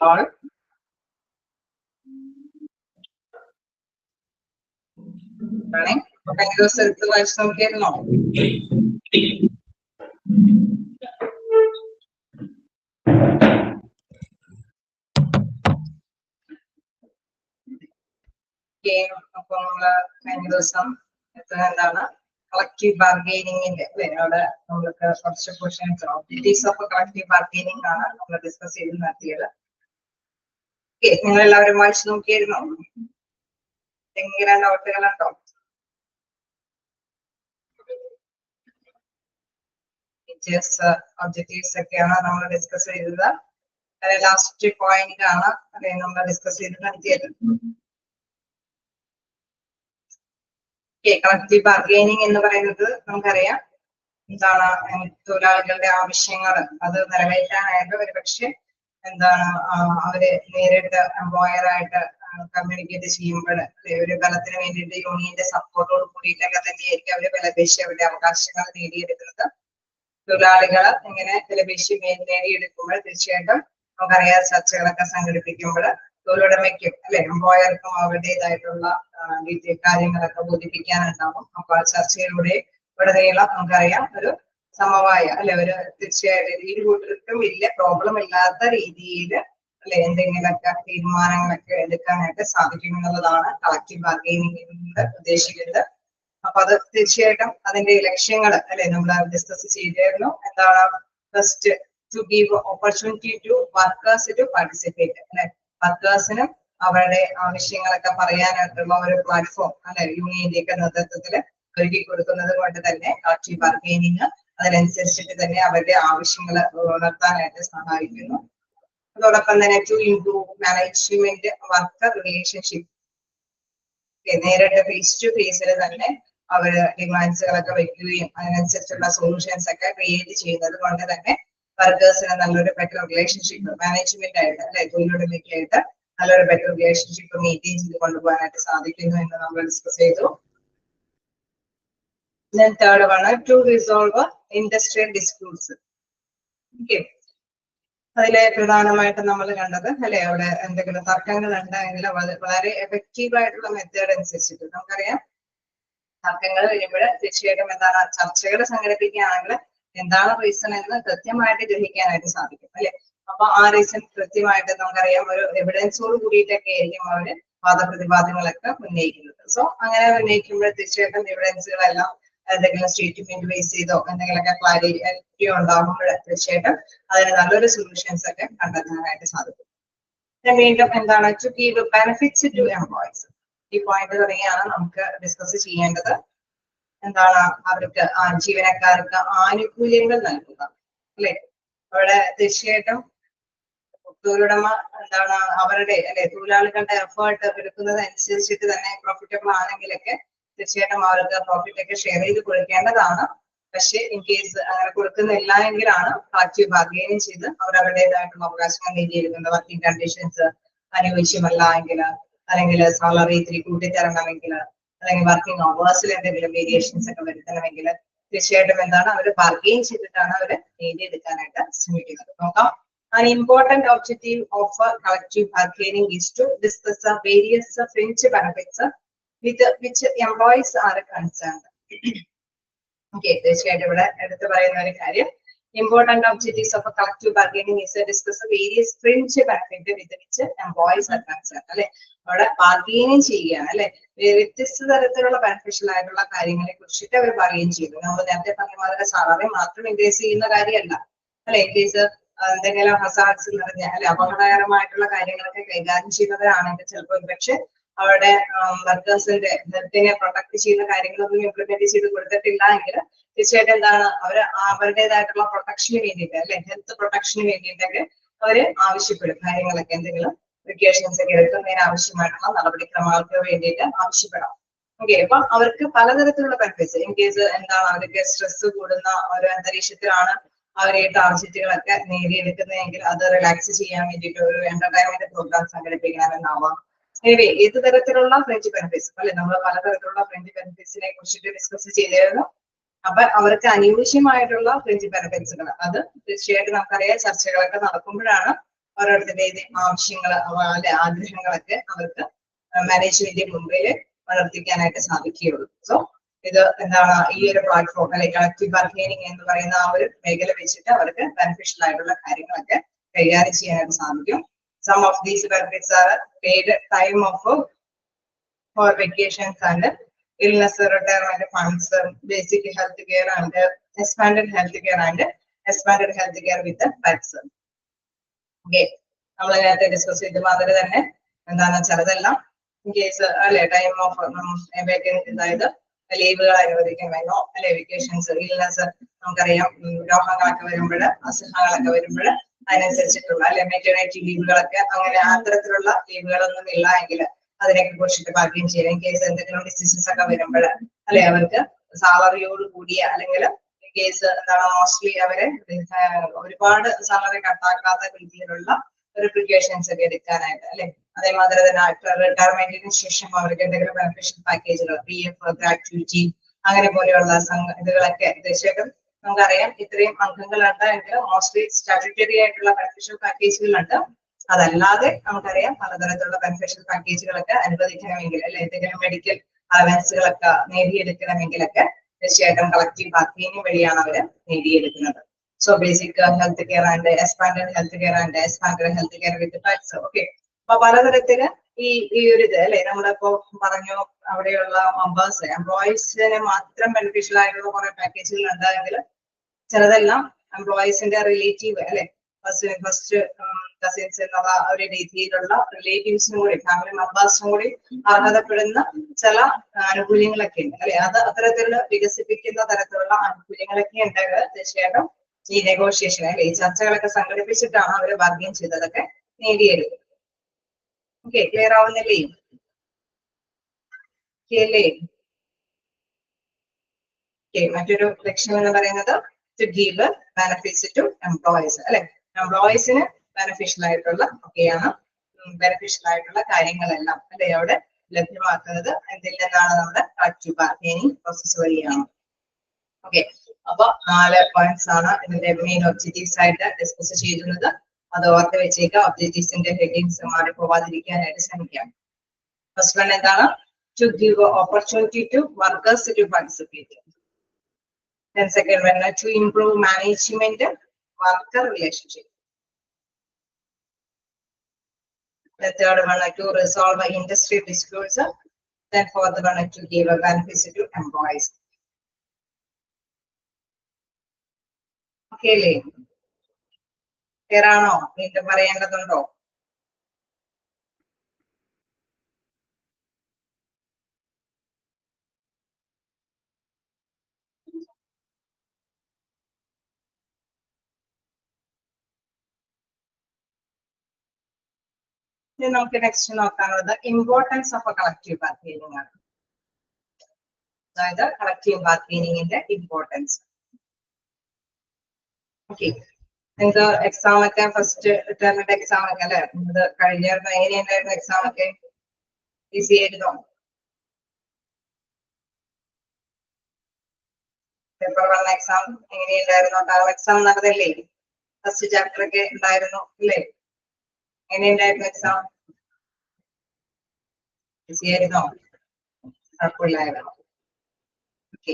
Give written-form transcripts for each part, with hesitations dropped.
all. Running. Okay, those are the lives of here now. Okay, upon the collective bargaining in the first question. It is of a collective bargaining on discuss in the theatre. Okay, I love a much no care now. Thinking and out there and talk. Just objectives again, number discuss the last point number discuss in the theatre. Okay, collective bargaining in the Namkarea. തൊഴിലാളികളുടെ ആവശ്യങ്ങൾ അത് നിറവേറ്റാനായിട്ട് ഒരു പക്ഷെ എന്താണ് അവര് നേരിട്ട് എംപ്ലോയറായിട്ട് communicate ചെയ്യുമ്പോൾ ഒരു ബലത്തിന് വേണ്ടിയിട്ട് യൂണിയന്റെ സപ്പോർട്ടോട് കൂടിയിട്ടൊക്കെ തന്നെയായിരിക്കും അവര് വിലപേശി അവരുടെ അവകാശങ്ങൾ നേടിയെടുക്കുന്നത്. തൊഴിലാളികൾ ഇങ്ങനെ വിലപേശി നേടിയെടുക്കുമ്പോൾ തീർച്ചയായിട്ടും നമുക്കറിയാം ചർച്ചകളൊക്കെ സംഘടിപ്പിക്കുമ്പോൾ തൊഴിലുടമയ്ക്കും അല്ലെ എംപ്ലോയർക്കും അവരുടേതായിട്ടുള്ള കാര്യങ്ങളൊക്കെ ബോധിപ്പിക്കാനുണ്ടാവും. അപ്പൊ ആ ചർച്ചയിലൂടെ ഉടനീളം നമുക്കറിയാം ഒരു സമവായ അല്ലെ ഒരു തീർച്ചയായിട്ടും ഇരു കൂട്ടർക്കും വലിയ പ്രോബ്ലം ഇല്ലാത്ത രീതിയിൽ അല്ലെ എന്തെങ്കിലുമൊക്കെ തീരുമാനങ്ങളൊക്കെ എടുക്കാനായിട്ട് സാധിക്കും എന്നുള്ളതാണ് കളക്റ്റീവ് ബാർഗെയിനിങ്ങിലൂടെ ഉദ്ദേശിക്കുന്നത്. അപ്പൊ അത് തീർച്ചയായിട്ടും അതിന്റെ ലക്ഷ്യങ്ങൾ അല്ലെ നമ്മൾ ഡിസ്കസ് ചെയ്തിരുന്നു. എന്താണ് first to give opportunity to workers to participate അല്ലെ വർക്കേഴ്സിനും അവരുടെ ആവശ്യങ്ങളൊക്കെ പറയാനായിട്ടുള്ള ഒരു പ്ലാറ്റ്ഫോം അല്ലെ യൂണിയന്റെ ഒക്കെ നേതൃത്വത്തിൽ ഒരുക്കി കൊടുക്കുന്നത് കൊണ്ട് തന്നെ കളക്റ്റീവ് ബാർഗെയിനിങ് അതിനനുസരിച്ചിട്ട് തന്നെ അവരുടെ ആവശ്യങ്ങൾ ഉണർത്താനായിട്ട് സഹായിക്കുന്നു. അതോടൊപ്പം തന്നെ to improve management worker relationship നേരിട്ട് ഫേസ് ടു ഫേസിൽ തന്നെ അവര് ഡിമാൻഡ്സുകളൊക്കെ വെക്കുകയും അതിനനുസരിച്ചുള്ള സൊല്യൂഷൻസ് ഒക്കെ ക്രിയേറ്റ് ചെയ്യുന്നത് കൊണ്ട് തന്നെ വർക്കേഴ്സിന് നല്ലൊരു ബെറ്റർ റിലേഷൻഷിപ്പ് മാനേജ്മെന്റ് ആയിട്ട് അല്ലെ തൊഴിലുടമയ്ക്കായിട്ട് നല്ലൊരു ബെറ്റർ റിലേഷൻഷിപ്പ് മെയിൻറ്റെയിൻ ചെയ്ത് കൊണ്ടുപോകാനായിട്ട് സാധിക്കുന്നു എന്ന് നമ്മൾ ഡിസ്കസ് ചെയ്തു. Then third one, to resolve industrial disputes. Okay. അതിലെ പ്രധാനമായിട്ട് നമ്മൾ കണ്ടത് അല്ലെ അവിടെ എന്തെങ്കിലും തർക്കങ്ങൾ ഉണ്ടെങ്കിൽ വളരെ എഫക്റ്റീവ് ആയിട്ടുള്ള മെത്തേഡ് അനുസരിച്ചിട്ട് നമുക്കറിയാം തർക്കങ്ങൾ വരുമ്പോൾ തീർച്ചയായിട്ടും എന്താണ് ചർച്ചകൾ സംഘടിപ്പിക്കുകയാണെങ്കിൽ എന്താണ് റീസൺ എന്ന് കൃത്യമായിട്ട് ഗ്രഹിക്കാനായിട്ട് സാധിക്കും അല്ലെ. അപ്പൊ ആ റീസൺ കൃത്യമായിട്ട് നമുക്കറിയാം ഒരു എവിഡൻസോട് കൂടിയിട്ടൊക്കെ ആയിരിക്കും അവര് വാദപ്രതിവാദങ്ങളൊക്കെ ഉന്നയിക്കുന്നത്. സോ അങ്ങനെ ഉന്നയിക്കുമ്പോൾ തീർച്ചയായിട്ടും എവിഡൻസുകളെല്ലാം എന്തെങ്കിലും സ്റ്റേറ്റ്മെന്റ് ബേസ് ചെയ്തോ എന്തെങ്കിലുമൊക്കെ ക്ലാരിറ്റി ഉണ്ടാകുമ്പോൾ തീർച്ചയായിട്ടും അതിന് നല്ലൊരു സൊല്യൂഷൻസ് ഒക്കെ കണ്ടെത്താനായിട്ട് സാധിക്കും. വീണ്ടും എന്താണ് to give benefits to employees. ഈ പോയിന്റ് തുടങ്ങിയാണ് നമുക്ക് ഡിസ്കസ് ചെയ്യേണ്ടത്. എന്താണ് അവർക്ക് ജീവനക്കാർക്ക് ആനുകൂല്യങ്ങൾ നൽകുക അല്ലെ. അവിടെ തീർച്ചയായിട്ടും തൊഴിലുടമ എന്താണ് അവരുടെ അല്ലെ തൊഴിലാളികളുടെ എഫേർട്ട് എടുക്കുന്നത് അനുസരിച്ചിട്ട് തന്നെ പ്രോഫിറ്റബിൾ ആണെങ്കിലൊക്കെ തീർച്ചയായിട്ടും അവർക്ക് പ്രോഫിറ്റ് ഒക്കെ ഷെയർ ചെയ്ത് കൊടുക്കേണ്ടതാണ്. പക്ഷെ ഇൻ കേസ് അങ്ങനെ കൊടുക്കുന്നില്ല എങ്കിലാണ് കളക്റ്റീവ് ബാർഗെയിനിങ് ചെയ്ത് അവർ അവരുടേതായിട്ടുള്ള അവകാശങ്ങൾ നേടിയെടുക്കുന്നത്. വർക്കിംഗ് കണ്ടീഷൻസ് അനുയോജ്യമല്ല എങ്കിൽ അല്ലെങ്കിൽ സാലറി ഇത്തിരി കൂട്ടിത്തരണമെങ്കിൽ അല്ലെങ്കിൽ വർക്കിംഗ് അവേഴ്സിൽ എന്തെങ്കിലും വേരിയേഷൻസ് ഒക്കെ വരുത്തണമെങ്കിൽ തീർച്ചയായിട്ടും എന്താണ് അവർ ബാർഗെയിൻ ചെയ്തിട്ടാണ് അവർ നേടിയെടുക്കാനായിട്ട് ശ്രമിക്കുന്നത്. നോക്കാം. An important objective of collective bargaining is to discuss various fringe benefits with which employees are concerned. Okay, തീർച്ചയായിട്ടും ഇവിടെ എടുത്തു പറയുന്ന ഒരു കാര്യം important objectives of collective bargaining is to discuss various fringe benefits with which employees are concerned. അല്ലെ അവിടെ bargaining ചെയ്യുകയാണ് അല്ലെ. വ്യത്യസ്ത തരത്തിലുള്ള ബെനിഫിഷ്യൽ ആയിട്ടുള്ള കാര്യങ്ങളെ കുറിച്ചിട്ട് അവർ ബാർഗെയിൻ ചെയ്യുന്നു. നമ്മൾ നേരത്തെ പറഞ്ഞ മാതിരി സാലറി മാത്രം ഇൻക്രീസ് ചെയ്യുന്ന കാര്യമല്ല അല്ലെ. ഇൻക്രീസ് എന്തെങ്കിലും ഹസാർഡ്സ് നിറഞ്ഞ അല്ലെ അപകടകരമായിട്ടുള്ള കാര്യങ്ങളൊക്കെ കൈകാര്യം ചെയ്യുന്നവരാണെങ്കിൽ ചിലപ്പോൾ പക്ഷെ അവരുടെ വർക്കേഴ്സിന്റെ ഹെൽത്തിനെ പ്രൊട്ടക്ട് ചെയ്യുന്ന കാര്യങ്ങളൊന്നും ഇംപ്ലിമെന്റ് ചെയ്ത് കൊടുത്തിട്ടില്ല എങ്കിൽ തീർച്ചയായിട്ടും എന്താണ് അവർ അവരുടേതായിട്ടുള്ള പ്രൊട്ടക്ഷന് വേണ്ടിയിട്ട് അല്ലെ ഹെൽത്ത് പ്രൊട്ടക്ഷന് വേണ്ടിയിട്ടൊക്കെ അവര് ആവശ്യപ്പെടും കാര്യങ്ങളൊക്കെ എന്തെങ്കിലും വെക്കേഷൻസ് ഒക്കെ എടുക്കുന്നതിന് ആവശ്യമായിട്ടുള്ള നടപടിക്രമങ്ങൾക്ക് വേണ്ടിയിട്ട് ആവശ്യപ്പെടാം. ഓക്കെ, അപ്പൊ അവർക്ക് പലതരത്തിലുള്ള ബെനിഫിറ്റ്സ് ഇൻ കേസ് എന്താണ് അവർക്ക് സ്ട്രെസ് കൂടുന്ന ഒരു അന്തരീക്ഷത്തിലാണ് അവരെ ടാർജറ്റുകളൊക്കെ നേടിയെടുക്കുന്നതെങ്കിൽ അത് റിലാക്സ് ചെയ്യാൻ വേണ്ടിയിട്ട് ഒരു എന്റർടൈൻമെന്റ് പ്രോഗ്രാം സംഘടിപ്പിക്കണമെന്നാവാം. എനിവേ ഏത് തരത്തിലുള്ള ഫ്രഞ്ച് ബെനിഫിറ്റ്സ് അല്ലെ നമ്മൾ പലതരത്തിലുള്ള ഫ്രഞ്ച് ബെനിഫിറ്റ്സിനെ കുറിച്ചിട്ട് ഡിസ്കസ് ചെയ്തിരുന്നു. അപ്പൊ അവർക്ക് അനുയോജ്യമായിട്ടുള്ള ഫ്രഞ്ച് ബെനിഫിറ്റ്സുകൾ അത് തീർച്ചയായിട്ടും നമുക്കറിയാം ചർച്ചകളൊക്കെ നടക്കുമ്പോഴാണ് ഓരോരുത്തരുടെ ആവശ്യങ്ങൾ അല്ലെ ആഗ്രഹങ്ങളൊക്കെ അവർക്ക് മാനേജ്മെന്റ് മുമ്പിൽ വളർത്തിക്കാനായിട്ട് സാധിക്കുകയുള്ളൂ. സോ ഇത് എന്താണ് ഈ ഒരു പ്ലാറ്റ്ഫോം അല്ലെ കളക്റ്റീവ് ബാർഗൈനിങ് എന്ന് പറയുന്ന ആ ഒരു മേഖല വെച്ചിട്ട് അവർക്ക് ബെനിഫിഷ്യൽ ആയിട്ടുള്ള കാര്യങ്ങളൊക്കെ കൈകാര്യം ചെയ്യാനായിട്ട് സാധിക്കും. Some of these benefits are paid time off for vacations and illness, retirement funds, basic health care and expanded health care with the pets. Okay, നമ്മൾ നേരത്തെ ഡിസ്കസ് ചെയ്ത മാതിരി തന്നെ എന്താണെന്ന് വെച്ചാൽ അതെല്ലാം ഇൻ കേസ് അല്ലെ ടൈം ഓഫ് അതായത് ലീവുകൾ അനുവദിക്കണമല്ലോ അല്ലെ വെക്കേഷൻസ്, ഇൽനെസ് നമുക്കറിയാം രോഗങ്ങളൊക്കെ വരുമ്പോൾ അസുഖങ്ങളൊക്കെ വരുമ്പോൾ അതിനനുസരിച്ചിട്ടുള്ള അല്ലെ മെറ്റേണിറ്റി ലീവുകളൊക്കെ അങ്ങനെ അത്തരത്തിലുള്ള ലീവുകളൊന്നും ഇല്ല എങ്കിൽ അതിനൊക്കെ കുറിച്ചിട്ട് ബാർഗെയിൻ ചെയ്യാം. ഇൻ കേസ് എന്തെങ്കിലും ഡിസീസസ് ഒക്കെ വരുമ്പോൾ അല്ലെ അവർക്ക് സാലറിയോട് കൂടിയ അല്ലെങ്കിൽ ഇൻ കേസ് എന്താണ് മോസ്റ്റ്ലി അവരെ ഒരുപാട് സാലറി കട്ടാക്കാത്ത രീതിയിലുള്ള ഒരു പ്രിക്കോഷൻസ് ഒക്കെ എടുക്കാനായിട്ട് അല്ലെ. അതേമാതിരി തന്നെ റിട്ടയർമെന്റിന് ശേഷം അവർക്ക് എന്തെങ്കിലും ബെനിഫിഷ്യൽ പാക്കേജുകൾ PF, ഗ്രാറ്റുവിറ്റി അങ്ങനെ പോലെയുള്ള ഇതുകളൊക്കെ തീർച്ചയായിട്ടും നമുക്കറിയാം ഇത്രയും അംഗങ്ങളുണ്ട് എങ്കിൽ മോസ്റ്റ്ലി സ്റ്റാറ്റ്യൂട്ടറി ആയിട്ടുള്ള ബെനിഫിഷ്യൽ പാക്കേജുകളുണ്ട്. അതല്ലാതെ നമുക്കറിയാം പലതരത്തിലുള്ള ബെനിഫിഷ്യൽ പാക്കേജുകളൊക്കെ അനുവദിക്കണമെങ്കിൽ അല്ലെ എന്തെങ്കിലും മെഡിക്കൽ അലവൻസുകളൊക്കെ നേടിയെടുക്കണമെങ്കിലൊക്കെ തീർച്ചയായിട്ടും കളക്റ്റീവ് ബാർഗെയിനിങ് വഴിയാണ് അവര് നേടിയെടുക്കുന്നത്. So basic health care and expanded health care with pets. Okay, അപ്പൊ പലതരത്തില് ഈ ഒരു ഇത് അല്ലെ നമ്മളിപ്പോ പറഞ്ഞു അവിടെയുള്ള മെമ്പേഴ്സ് എംപ്ലോയീസിന് മാത്രം ബെനിഫിഷ്യൽ ആയിട്ടുള്ള കുറെ പാക്കേജുകൾ ഉണ്ടായെങ്കിൽ ചിലതെല്ലാം എംപ്ലോയീസിന്റെ റിലേറ്റീവ് അല്ലെ ഫസ്റ്റ് കസിൻസ് എന്നുള്ള ഒരു രീതിയിലുള്ള റിലേറ്റീവ്സിനും കൂടി ഫാമിലി മെമ്പേഴ്സിനും കൂടി അർഹതപ്പെടുന്ന ചില ആനുകൂല്യങ്ങളൊക്കെ ഉണ്ട് അല്ലെ. അത് അത്തരത്തിലുള്ള വികസിപ്പിക്കുന്ന തരത്തിലുള്ള ആനുകൂല്യങ്ങളൊക്കെ ഉണ്ടെങ്കിൽ തീർച്ചയായിട്ടും ഈ നെഗോഷിയേഷൻ അല്ലെ ഈ ചർച്ചകളൊക്കെ സംഘടിപ്പിച്ചിട്ടാണ് അവര് ബാർഗെയിൻ ചെയ്തതൊക്കെ നേടിയെടുക്കുന്നത്. Okay, clear ആവുന്നില്ലേ? മറ്റൊരു ലക്ഷ്യം എന്ന് പറയുന്നത് to give benefits to employees അല്ലെ. എംപ്ലോയീസിന് ബെനിഫിഷ്യൽ ആയിട്ടുള്ള ബെനിഫിഷ്യൽ ആയിട്ടുള്ള കാര്യങ്ങളെല്ലാം അല്ലെ അവിടെ ലഭ്യമാക്കുന്നത് എന്തിൽ നിന്നാണ്? നമ്മുടെ കളക്റ്റീവ് ബാർഗെയിനിങ് പ്രോസസ് വഴിയാണ്. ഓക്കെ, അപ്പൊ 4 പോയിന്റ്സ് ആണ് ഇതിന്റെ മെയിൻ ഒബ്ജക്റ്റീവ്സ് ആയിട്ട് ഡിസ്കസ് ചെയ്യുന്നത്. അത് ഓർത്ത് വെച്ചേക്കുക. ഒബ്ജക്റ്റീവ്സിന്റെ ഹെഡിങ്സ് മാറിപ്പോവാതിരിക്കാനായിട്ട് ശ്രമിക്കാം. ഫസ്റ്റ് വൺ എന്താണ്? To give opportunity to workers to participate. Then second one, to improve management worker relationship. The third one, to resolve industry disputes. Then fourth one, to give a benefits to employees. Okay, clear ആണോ? വീണ്ടും പറയേണ്ടതുണ്ടോ? നമുക്ക് next നോക്കാനുള്ളത് importance of collective bargaining ആണ്. അതായത് കളക്റ്റീവ് ബാർഗെയിനിങ്ങിന്റെ importance. Okay, നിങ്ങൾക്ക് എക്സാം ഒക്കെ ഫസ്റ്റ് ടേമിന്റെ എക്സാം ഒക്കെ അല്ലെ ഇത് കഴിഞ്ഞായിരുന്നു. എങ്ങനെയുണ്ടായിരുന്നു എക്സാം ഒക്കെ? ഈസി ആയിരുന്നോ? പേപ്പർ 1 എക്സാം എങ്ങനെയുണ്ടായിരുന്നു? ടേം എക്സാം നടന്നില്ലേ? ഫസ്റ്റ് ചാപ്റ്റർ ഒക്കെ ഉണ്ടായിരുന്നു അല്ലേ? എങ്ങനെയുണ്ടായിരുന്നു എക്സാം? ഈസി ആയിരുന്നോ? കുഴപ്പമില്ലായിരുന്നോ? ഓക്കെ,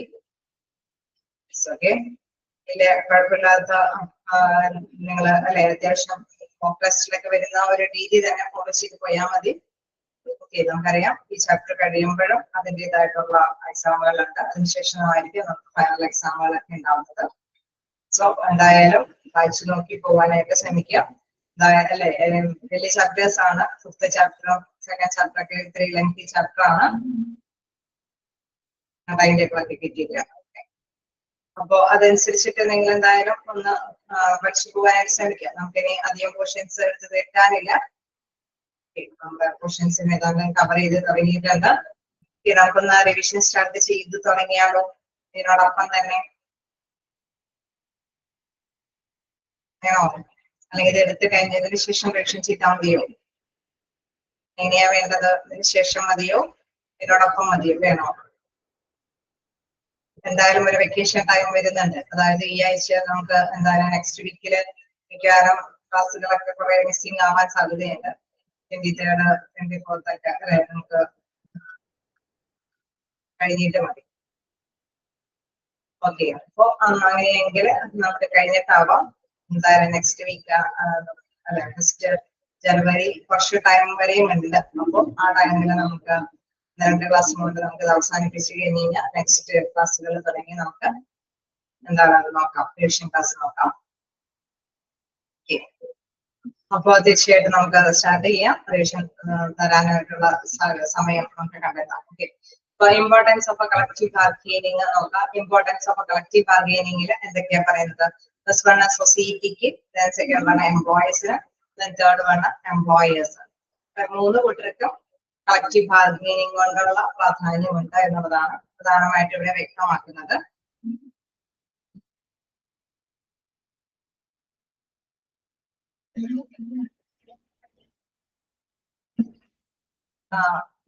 ഓക്കെ, ഇല്ല കുഴപ്പമില്ലാത്ത നിങ്ങൾ അല്ലെ അത്യാവശ്യം മോക്ക് ടെസ്റ്റിലൊക്കെ വരുന്ന ഒരു രീതി തന്നെ ഫോളോ ചെയ്ത് പോയാൽ മതി. ഓക്കെ, നമുക്കറിയാം ഈ ചാപ്റ്റർ കഴിയുമ്പോഴും അതിൻ്റെതായിട്ടുള്ള എക്സാമുകളുണ്ട്. അതിനുശേഷമായിരിക്കും നമുക്ക് ഫൈനൽ എക്സാമുകളൊക്കെ ഉണ്ടാവുന്നത്. സോ എന്തായാലും വായിച്ചു നോക്കി പോകാനായിട്ട് ശ്രമിക്കുക. അല്ലെ വലിയ ചാപ്റ്റേഴ്സ് ആണ്. 5th ചാപ്റ്ററും 2nd ചാപ്റ്റർ ഒക്കെ ഇത്രയും ലെങ്തി ചാപ്റ്റർ ആണ്. അതിന്റെ ഒക്കെ കിട്ടിയില്ല. അപ്പൊ അതനുസരിച്ചിട്ട് നിങ്ങൾ എന്തായാലും ഒന്ന് പഠിച്ചു പോകാനായിട്ട് ശ്രമിക്കുക. നമുക്കിനി അധികം ക്വസ്റ്റ്യൻസ് എടുത്ത് തീർക്കാനില്ല. നമ്മുടെ ക്വസ്റ്റ്യൻസിന് ഏതാണ്ട് കവർ ചെയ്ത് തുടങ്ങിയിട്ടുണ്ട്. നമുക്കൊന്ന് റിവിഷൻ സ്റ്റാർട്ട് ചെയ്ത് തുടങ്ങിയാലോ? ഇതിനോടൊപ്പം തന്നെ വേണോ? അല്ലെങ്കിൽ ഇത് എടുത്ത് കഴിഞ്ഞതിന് ശേഷം റിവിഷൻ ചെയ്താൽ മതിയോ? എങ്ങനെയാ വേണ്ടത്? ഇതിന് ശേഷം മതിയോ? ഇതിനോടൊപ്പം മതിയോ? വേണോ? എന്തായാലും ഒരു വെക്കേഷൻ ടൈം വരുന്നുണ്ട്. അതായത് ഈ ആഴ്ച നമുക്ക് എന്തായാലും നെക്സ്റ്റ് വീക്കില് മിക്കവാറും ക്ലാസ്സുകളൊക്കെ കുറെ മിസ്സിംഗ് ആവാൻ സാധ്യതയുണ്ട്. 23rd 24th ഒക്കെ അല്ലെ നമുക്ക് കഴിഞ്ഞിട്ട് മതി. ഓക്കെ, അപ്പൊ അങ്ങനെയെങ്കിൽ നമുക്ക് കഴിഞ്ഞിട്ടാവാം. എന്തായാലും നെക്സ്റ്റ് വീക്ക് അല്ലെ നെക്സ്റ്റ് ജനുവരി കുറച്ച് ടൈം വരെയും ഉണ്ട്. അപ്പോൾ ആ ടൈമിൽ നമുക്ക് 2 ക്ലാസ് കൊണ്ട് നമുക്ക് അവസാനിപ്പിച്ചു കഴിഞ്ഞ് കഴിഞ്ഞാൽ നെക്സ്റ്റ് ക്ലാസ്സുകൾ തുടങ്ങി നമുക്ക് എന്താണ് നോക്കാം, റിവിഷൻ ക്ലാസ് നോക്കാം. അപ്പോൾ തീർച്ചയായിട്ടും നമുക്ക് അത് സ്റ്റാർട്ട് ചെയ്യാം. റിവിഷൻ തരാനായിട്ടുള്ള സമയം നമുക്ക് കണ്ടെത്താം. ഓക്കെ, അപ്പൊ ഇമ്പോർട്ടൻസ് ഓഫ് കളക്റ്റീവ് ബാർഗെയിനിങ് നോക്കാം. ഇമ്പോർട്ടൻസ് ഓഫ് കളക്റ്റീവ് ബാർഗെയിനിങ്ങിൽ എന്തൊക്കെയാ പറയുന്നത്? ഫസ്റ്റ് വൺ സൊസൈറ്റിക്ക്, സെക്കൻഡ് വൺ എംപ്ലോയീസിന്, തേർഡ് വൺ എംപ്ലോയേഴ്സ്. 3 കൂട്ടർക്കും കളക്റ്റീവ് ബാർഗെയിനിങ് കൊണ്ടുള്ള പ്രാധാന്യമുണ്ട് എന്നുള്ളതാണ് പ്രധാനമായിട്ട് ഇവിടെ വ്യക്തമാക്കുന്നത്.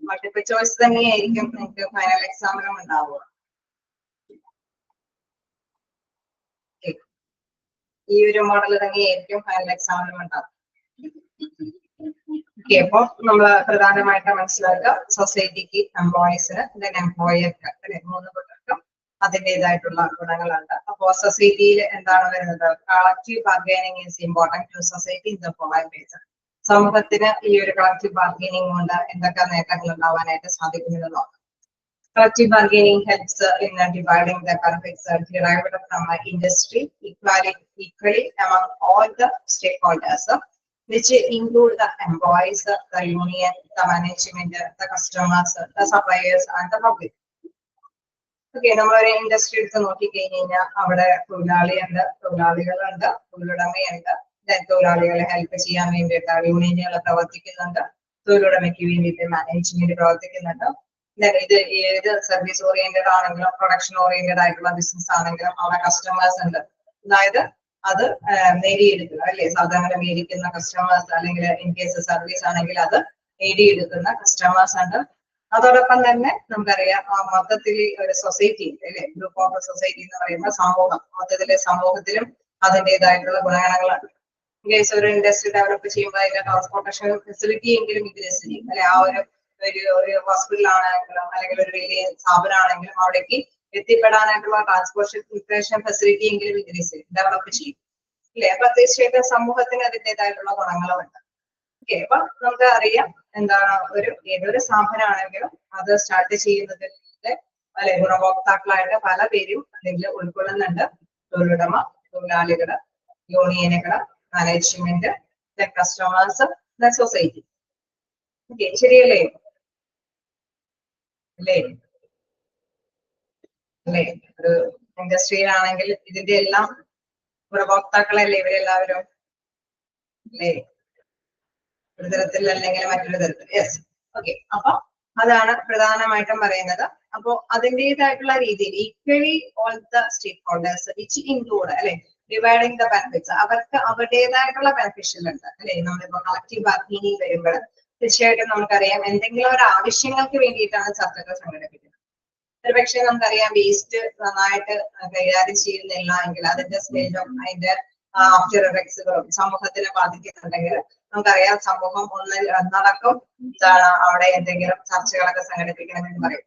മൾട്ടിപ്പിൾ ചോയ്സ് തന്നെയായിരിക്കും നിങ്ങൾക്ക് ഫൈനൽ എക്സാമിനും ഉണ്ടാവുക. ഈ ഒരു മോഡൽ തന്നെയായിരിക്കും ഫൈനൽ എക്സാമിനും ഉണ്ടാവുക. ഓക്കെ, അപ്പൊ നമ്മള് പ്രധാനമായിട്ട് മനസ്സിലാക്കുക സൊസൈറ്റിക്ക്, എംപ്ലോയീസിന്, ദെൻ എംപ്ലോയർക്ക് അല്ലെ 3 കൂട്ടർക്കും അതിൻ്റെതായിട്ടുള്ള ഗുണങ്ങളുണ്ട്. അപ്പോ സൊസൈറ്റിയിൽ എന്താണ് വരുന്നത്? Collective bargaining is important to society in the following ways. സമൂഹത്തിന് ഈ ഒരു കളക്റ്റീവ് ബാർഗൈനിങ് കൊണ്ട് എന്തൊക്കെ നേട്ടങ്ങൾ ഉണ്ടാവാനായിട്ട് സാധിക്കുന്നത് നോക്കാം. Collective bargaining helps in dividing the benefits derived from industry equally among all the stakeholders, which include the employees, the union, the management, the customers, the suppliers, and the public. Okay, നമ്മളൊരു industry എടുത്ത് നോക്കിക്കഴിഞ്ഞാൽ അവിടെ തൊഴിലാളികളുണ്ട്, തൊഴിലുടമയുണ്ട്, തൊഴിലാളികളെ help ചെയ്യാൻ വേണ്ടിയിട്ട് യൂണിയനുകൾ പ്രവർത്തിക്കുന്നുണ്ട്, തൊഴിലുടമയ്ക്ക് വേണ്ടിയിട്ട് മാനേജ്മെന്റ് പ്രവർത്തിക്കുന്നുണ്ട്. ഇത് ഏത് സർവീസ് ഓറിയന്റഡ് ആണെങ്കിലും പ്രൊഡക്ഷൻ ഓറിയന്റഡ് ആയിട്ടുള്ള ബിസിനസ് ആണെങ്കിലും അവിടെ കസ്റ്റമേഴ്സ് ഉണ്ട്. അതായത് അത് നേടിയെടുക്കുക അല്ലെ, സാധാരണ മേടിക്കുന്ന കസ്റ്റമേഴ്സ്, അല്ലെങ്കിൽ ഇൻ കേസ് സർവീസ് ആണെങ്കിൽ അത് നേടിയെടുക്കുന്ന കസ്റ്റമേഴ്സ് ഉണ്ട്. അതോടൊപ്പം തന്നെ നമുക്കറിയാം മൊത്തത്തിൽ ഒരു സൊസൈറ്റി അല്ലെ, ഗ്രൂപ്പ് ഓഫ് സൊസൈറ്റി എന്ന് പറയുന്ന സമൂഹം, മൊത്തത്തിലെ സമൂഹത്തിലും അതിൻ്റെതായിട്ടുള്ള ഗുണഗണങ്ങളുണ്ട്. ഇൻ കേസ് ഒരു ഇൻഡസ്ട്രി ഡെവലപ്പ് ചെയ്യുമ്പോൾ അതിന്റെ ട്രാൻസ്പോർട്ടേഷൻ ഫെസിലിറ്റി എങ്കിലും വികസിച്ച് ചെയ്യും അല്ലെ. ആ ഒരു ഹോസ്പിറ്റൽ ആണെങ്കിലും അല്ലെങ്കിൽ ഒരു വലിയ സ്ഥാപനമാണെങ്കിലും അവിടേക്ക് എത്തിപ്പെടാനായിട്ടുള്ള ട്രാൻസ്പോർട്ടേഷൻ ഫെസിലിറ്റി എങ്കിലും ഡെവലപ്പ് ചെയ്യും ഇല്ലേ. അപ്പൊ തീർച്ചയായിട്ടും സമൂഹത്തിന് അതിൻ്റെതായിട്ടുള്ള ഗുണങ്ങളുമുണ്ട്. ഓക്കെ, അപ്പൊ നമുക്ക് അറിയാം എന്താണ് ഏതൊരു സ്ഥാപനമാണെങ്കിലും അത് സ്റ്റാർട്ട് ചെയ്യുന്നതിന്റെ അല്ലെ ഗുണഭോക്താക്കളായിട്ട് പല പേരും അല്ലെങ്കിൽ ഉൾക്കൊള്ളുന്നുണ്ട്. തൊഴിലുടമ, തൊഴിലാളികള്, യൂണിയനുകള്, മാനേജ്മെന്റ്, കസ്റ്റമേഴ്സ്, സൊസൈറ്റി. ഓക്കെ, ശരിയല്ലേ? അല്ലേ ഒരു ഇൻഡസ്ട്രിയിലാണെങ്കിൽ ഇതിന്റെ എല്ലാം ഉപഭോക്താക്കളല്ലേ ഇവരെല്ലാവരും അല്ലേ, ഒരു തരത്തിൽ അല്ലെങ്കിൽ മറ്റൊരു തരത്തിൽ. യെസ്, ഓക്കെ, അപ്പൊ അതാണ് പ്രധാനമായിട്ടും പറയുന്നത്. അപ്പോ അതിൻ്റെതായിട്ടുള്ള രീതിയിൽ equally all the stakeholders which include അല്ലെ ഡിവൈഡിങ് ദ ബെനിഫിറ്റ്സ്, അവർക്ക് അവരുടേതായിട്ടുള്ള ബെനിഫിഷ്യൽ ഉണ്ട് അല്ലെ. നമ്മളിപ്പോ കളക്റ്റീവ് ബാർഗെയിനിങ് വരുമ്പോൾ തീർച്ചയായിട്ടും നമുക്കറിയാം എന്തെങ്കിലും ഒരു ആവശ്യങ്ങൾക്ക് വേണ്ടിയിട്ടാണ് ചർച്ചകൾ സംഘടിപ്പിക്കുന്നത്. ഒരുപക്ഷെ നമുക്കറിയാം വേസ്റ്റ് നന്നായിട്ട് കൈകാര്യം ചെയ്യുന്നില്ല എങ്കിൽ അതിന്റെ സ്റ്റേജ് ഓഫ് അതിന്റെ ആഫ്റ്റർ എഫക്ട്സുകളും സമൂഹത്തിനെ ബാധിക്കുന്നുണ്ടെങ്കിൽ നമുക്കറിയാം സമൂഹം ഒന്നടക്കം അവിടെ എന്തെങ്കിലും ചർച്ചകളൊക്കെ സംഘടിപ്പിക്കണമെന്ന് പറയും.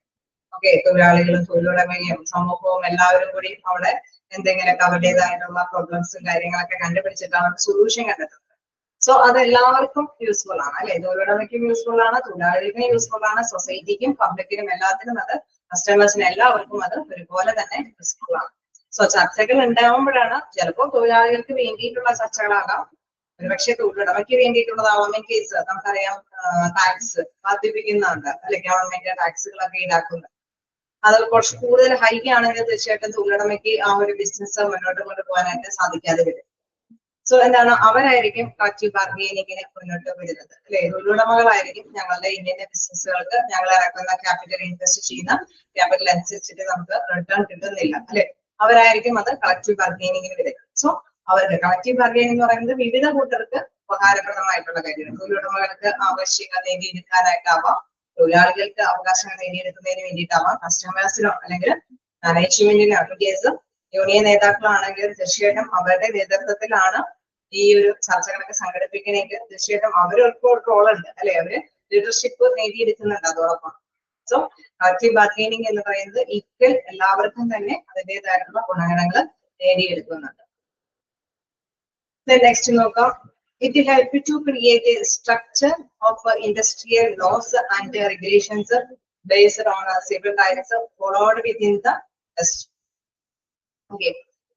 ഓക്കെ, തൊഴിലാളികളും തൊഴിലുടമയും സമൂഹവും എല്ലാവരും കൂടി അവിടെ എന്തെങ്കിലുമൊക്കെ അവരുടേതായിട്ടുള്ള പ്രോബ്ലംസും കാര്യങ്ങളൊക്കെ കണ്ടുപിടിച്ചിട്ടാണ് സൊല്യൂഷൻ കണ്ടെത്തുന്നത്. സോ അത് എല്ലാവർക്കും യൂസ്ഫുൾ ആണ് അല്ലെ. തൊഴിലുടമയ്ക്കും യൂസ്ഫുൾ ആണ്, തൊഴിലാളികൾക്കും യൂസ്ഫുൾ ആണ്, സൊസൈറ്റിക്കും പബ്ലിക്കിനും എല്ലാത്തിനും അത് കസ്റ്റമേഴ്സിന് എല്ലാവർക്കും അത് ഒരുപോലെ തന്നെ യൂസ്ഫുൾ ആണ്. സോ ചർച്ചകൾ ഉണ്ടാവുമ്പോഴാണ് ചിലപ്പോൾ തൊഴിലാളികൾക്ക് വേണ്ടിയിട്ടുള്ള ചർച്ചകളാകാം, ഒരുപക്ഷെ തൊഴിലുടമയ്ക്ക് വേണ്ടിയിട്ടുള്ളതാവാം. ഇൻ കേസ് നമുക്കറിയാം ടാക്സ് വർദ്ധിപ്പിക്കുന്നുണ്ട് അല്ലെ, ഗവൺമെന്റ് ടാക്സുകളൊക്കെ ഈടാക്കുന്നത്. അത് കുറച്ച് കൂടുതൽ ഹൈ ആണെങ്കിൽ തീർച്ചയായിട്ടും തൊഴിലുടമയ്ക്ക് ആ ഒരു ബിസിനസ് മുന്നോട്ട് കൊണ്ടുപോകാനായിട്ട് സാധിക്കാതെ വരും. സോ എന്താണ് അവരായിരിക്കും കളക്റ്റീവ് ബാർഗെയിനിങ്ങിന് മുന്നോട്ട് വരുന്നത് അല്ലെ. തൊഴിലുടമകളായിരിക്കും ഞങ്ങളുടെ ഇന്ത്യൻ ബിസിനസ്സുകൾക്ക് ഞങ്ങൾ ഇറക്കുന്ന ക്യാപിറ്റൽ ഇൻവെസ്റ്റ് ചെയ്യുന്ന ക്യാപിറ്റൽ അനുസരിച്ചിട്ട് നമുക്ക് റിട്ടേൺ കിട്ടുന്നില്ല അല്ലെ. അവരായിരിക്കും അത് കളക്റ്റീവ് ബാർഗെയിനിങ്ങിന് വരുന്നത്. സോ അവരുടെ കളക്റ്റീവ് ബാർഗെയിനിങ് എന്ന് പറയുന്നത് വിവിധ കൂട്ടർക്ക് ഉപകാരപ്രദമായിട്ടുള്ള കാര്യമാണ്. തൊഴിലുടമകൾക്ക് ആവശ്യങ്ങൾ നേടിയെടുക്കാനായിട്ടാവാം, തൊഴിലാളികൾക്ക് അവകാശങ്ങൾ നേടിയെടുക്കുന്നതിന് വേണ്ടിയിട്ടാവാം, കസ്റ്റമേഴ്സിനോ അല്ലെങ്കിൽ മാനേജ്മെന്റിനോ, കേസ് യൂണിയൻ നേതാക്കളാണെങ്കിൽ തീർച്ചയായിട്ടും അവരുടെ നേതൃത്വത്തിലാണ് ഈ ഒരു ചർച്ചകളൊക്കെ സംഘടിപ്പിക്കണമെങ്കിൽ തീർച്ചയായിട്ടും അവർക്ക് ഒരു റോളുണ്ട് അല്ലെ, അവര് ലീഡർഷിപ്പ് നേടിയെടുക്കുന്നുണ്ട് അതോടൊപ്പം. സോ കളക്റ്റീവ് ബാർഗൈനിങ് എന്ന് പറയുന്നത് ഈക്വൽ എല്ലാവർക്കും തന്നെ അതിൻ്റെതായിട്ടുള്ള ഗുണഗണങ്ങൾ നേടിയെടുക്കുന്നുണ്ട്. നെക്സ്റ്റ് നോക്കാം. It helps to create a structure of industrial laws and regulations based on civil rights followed within the industry. Okay,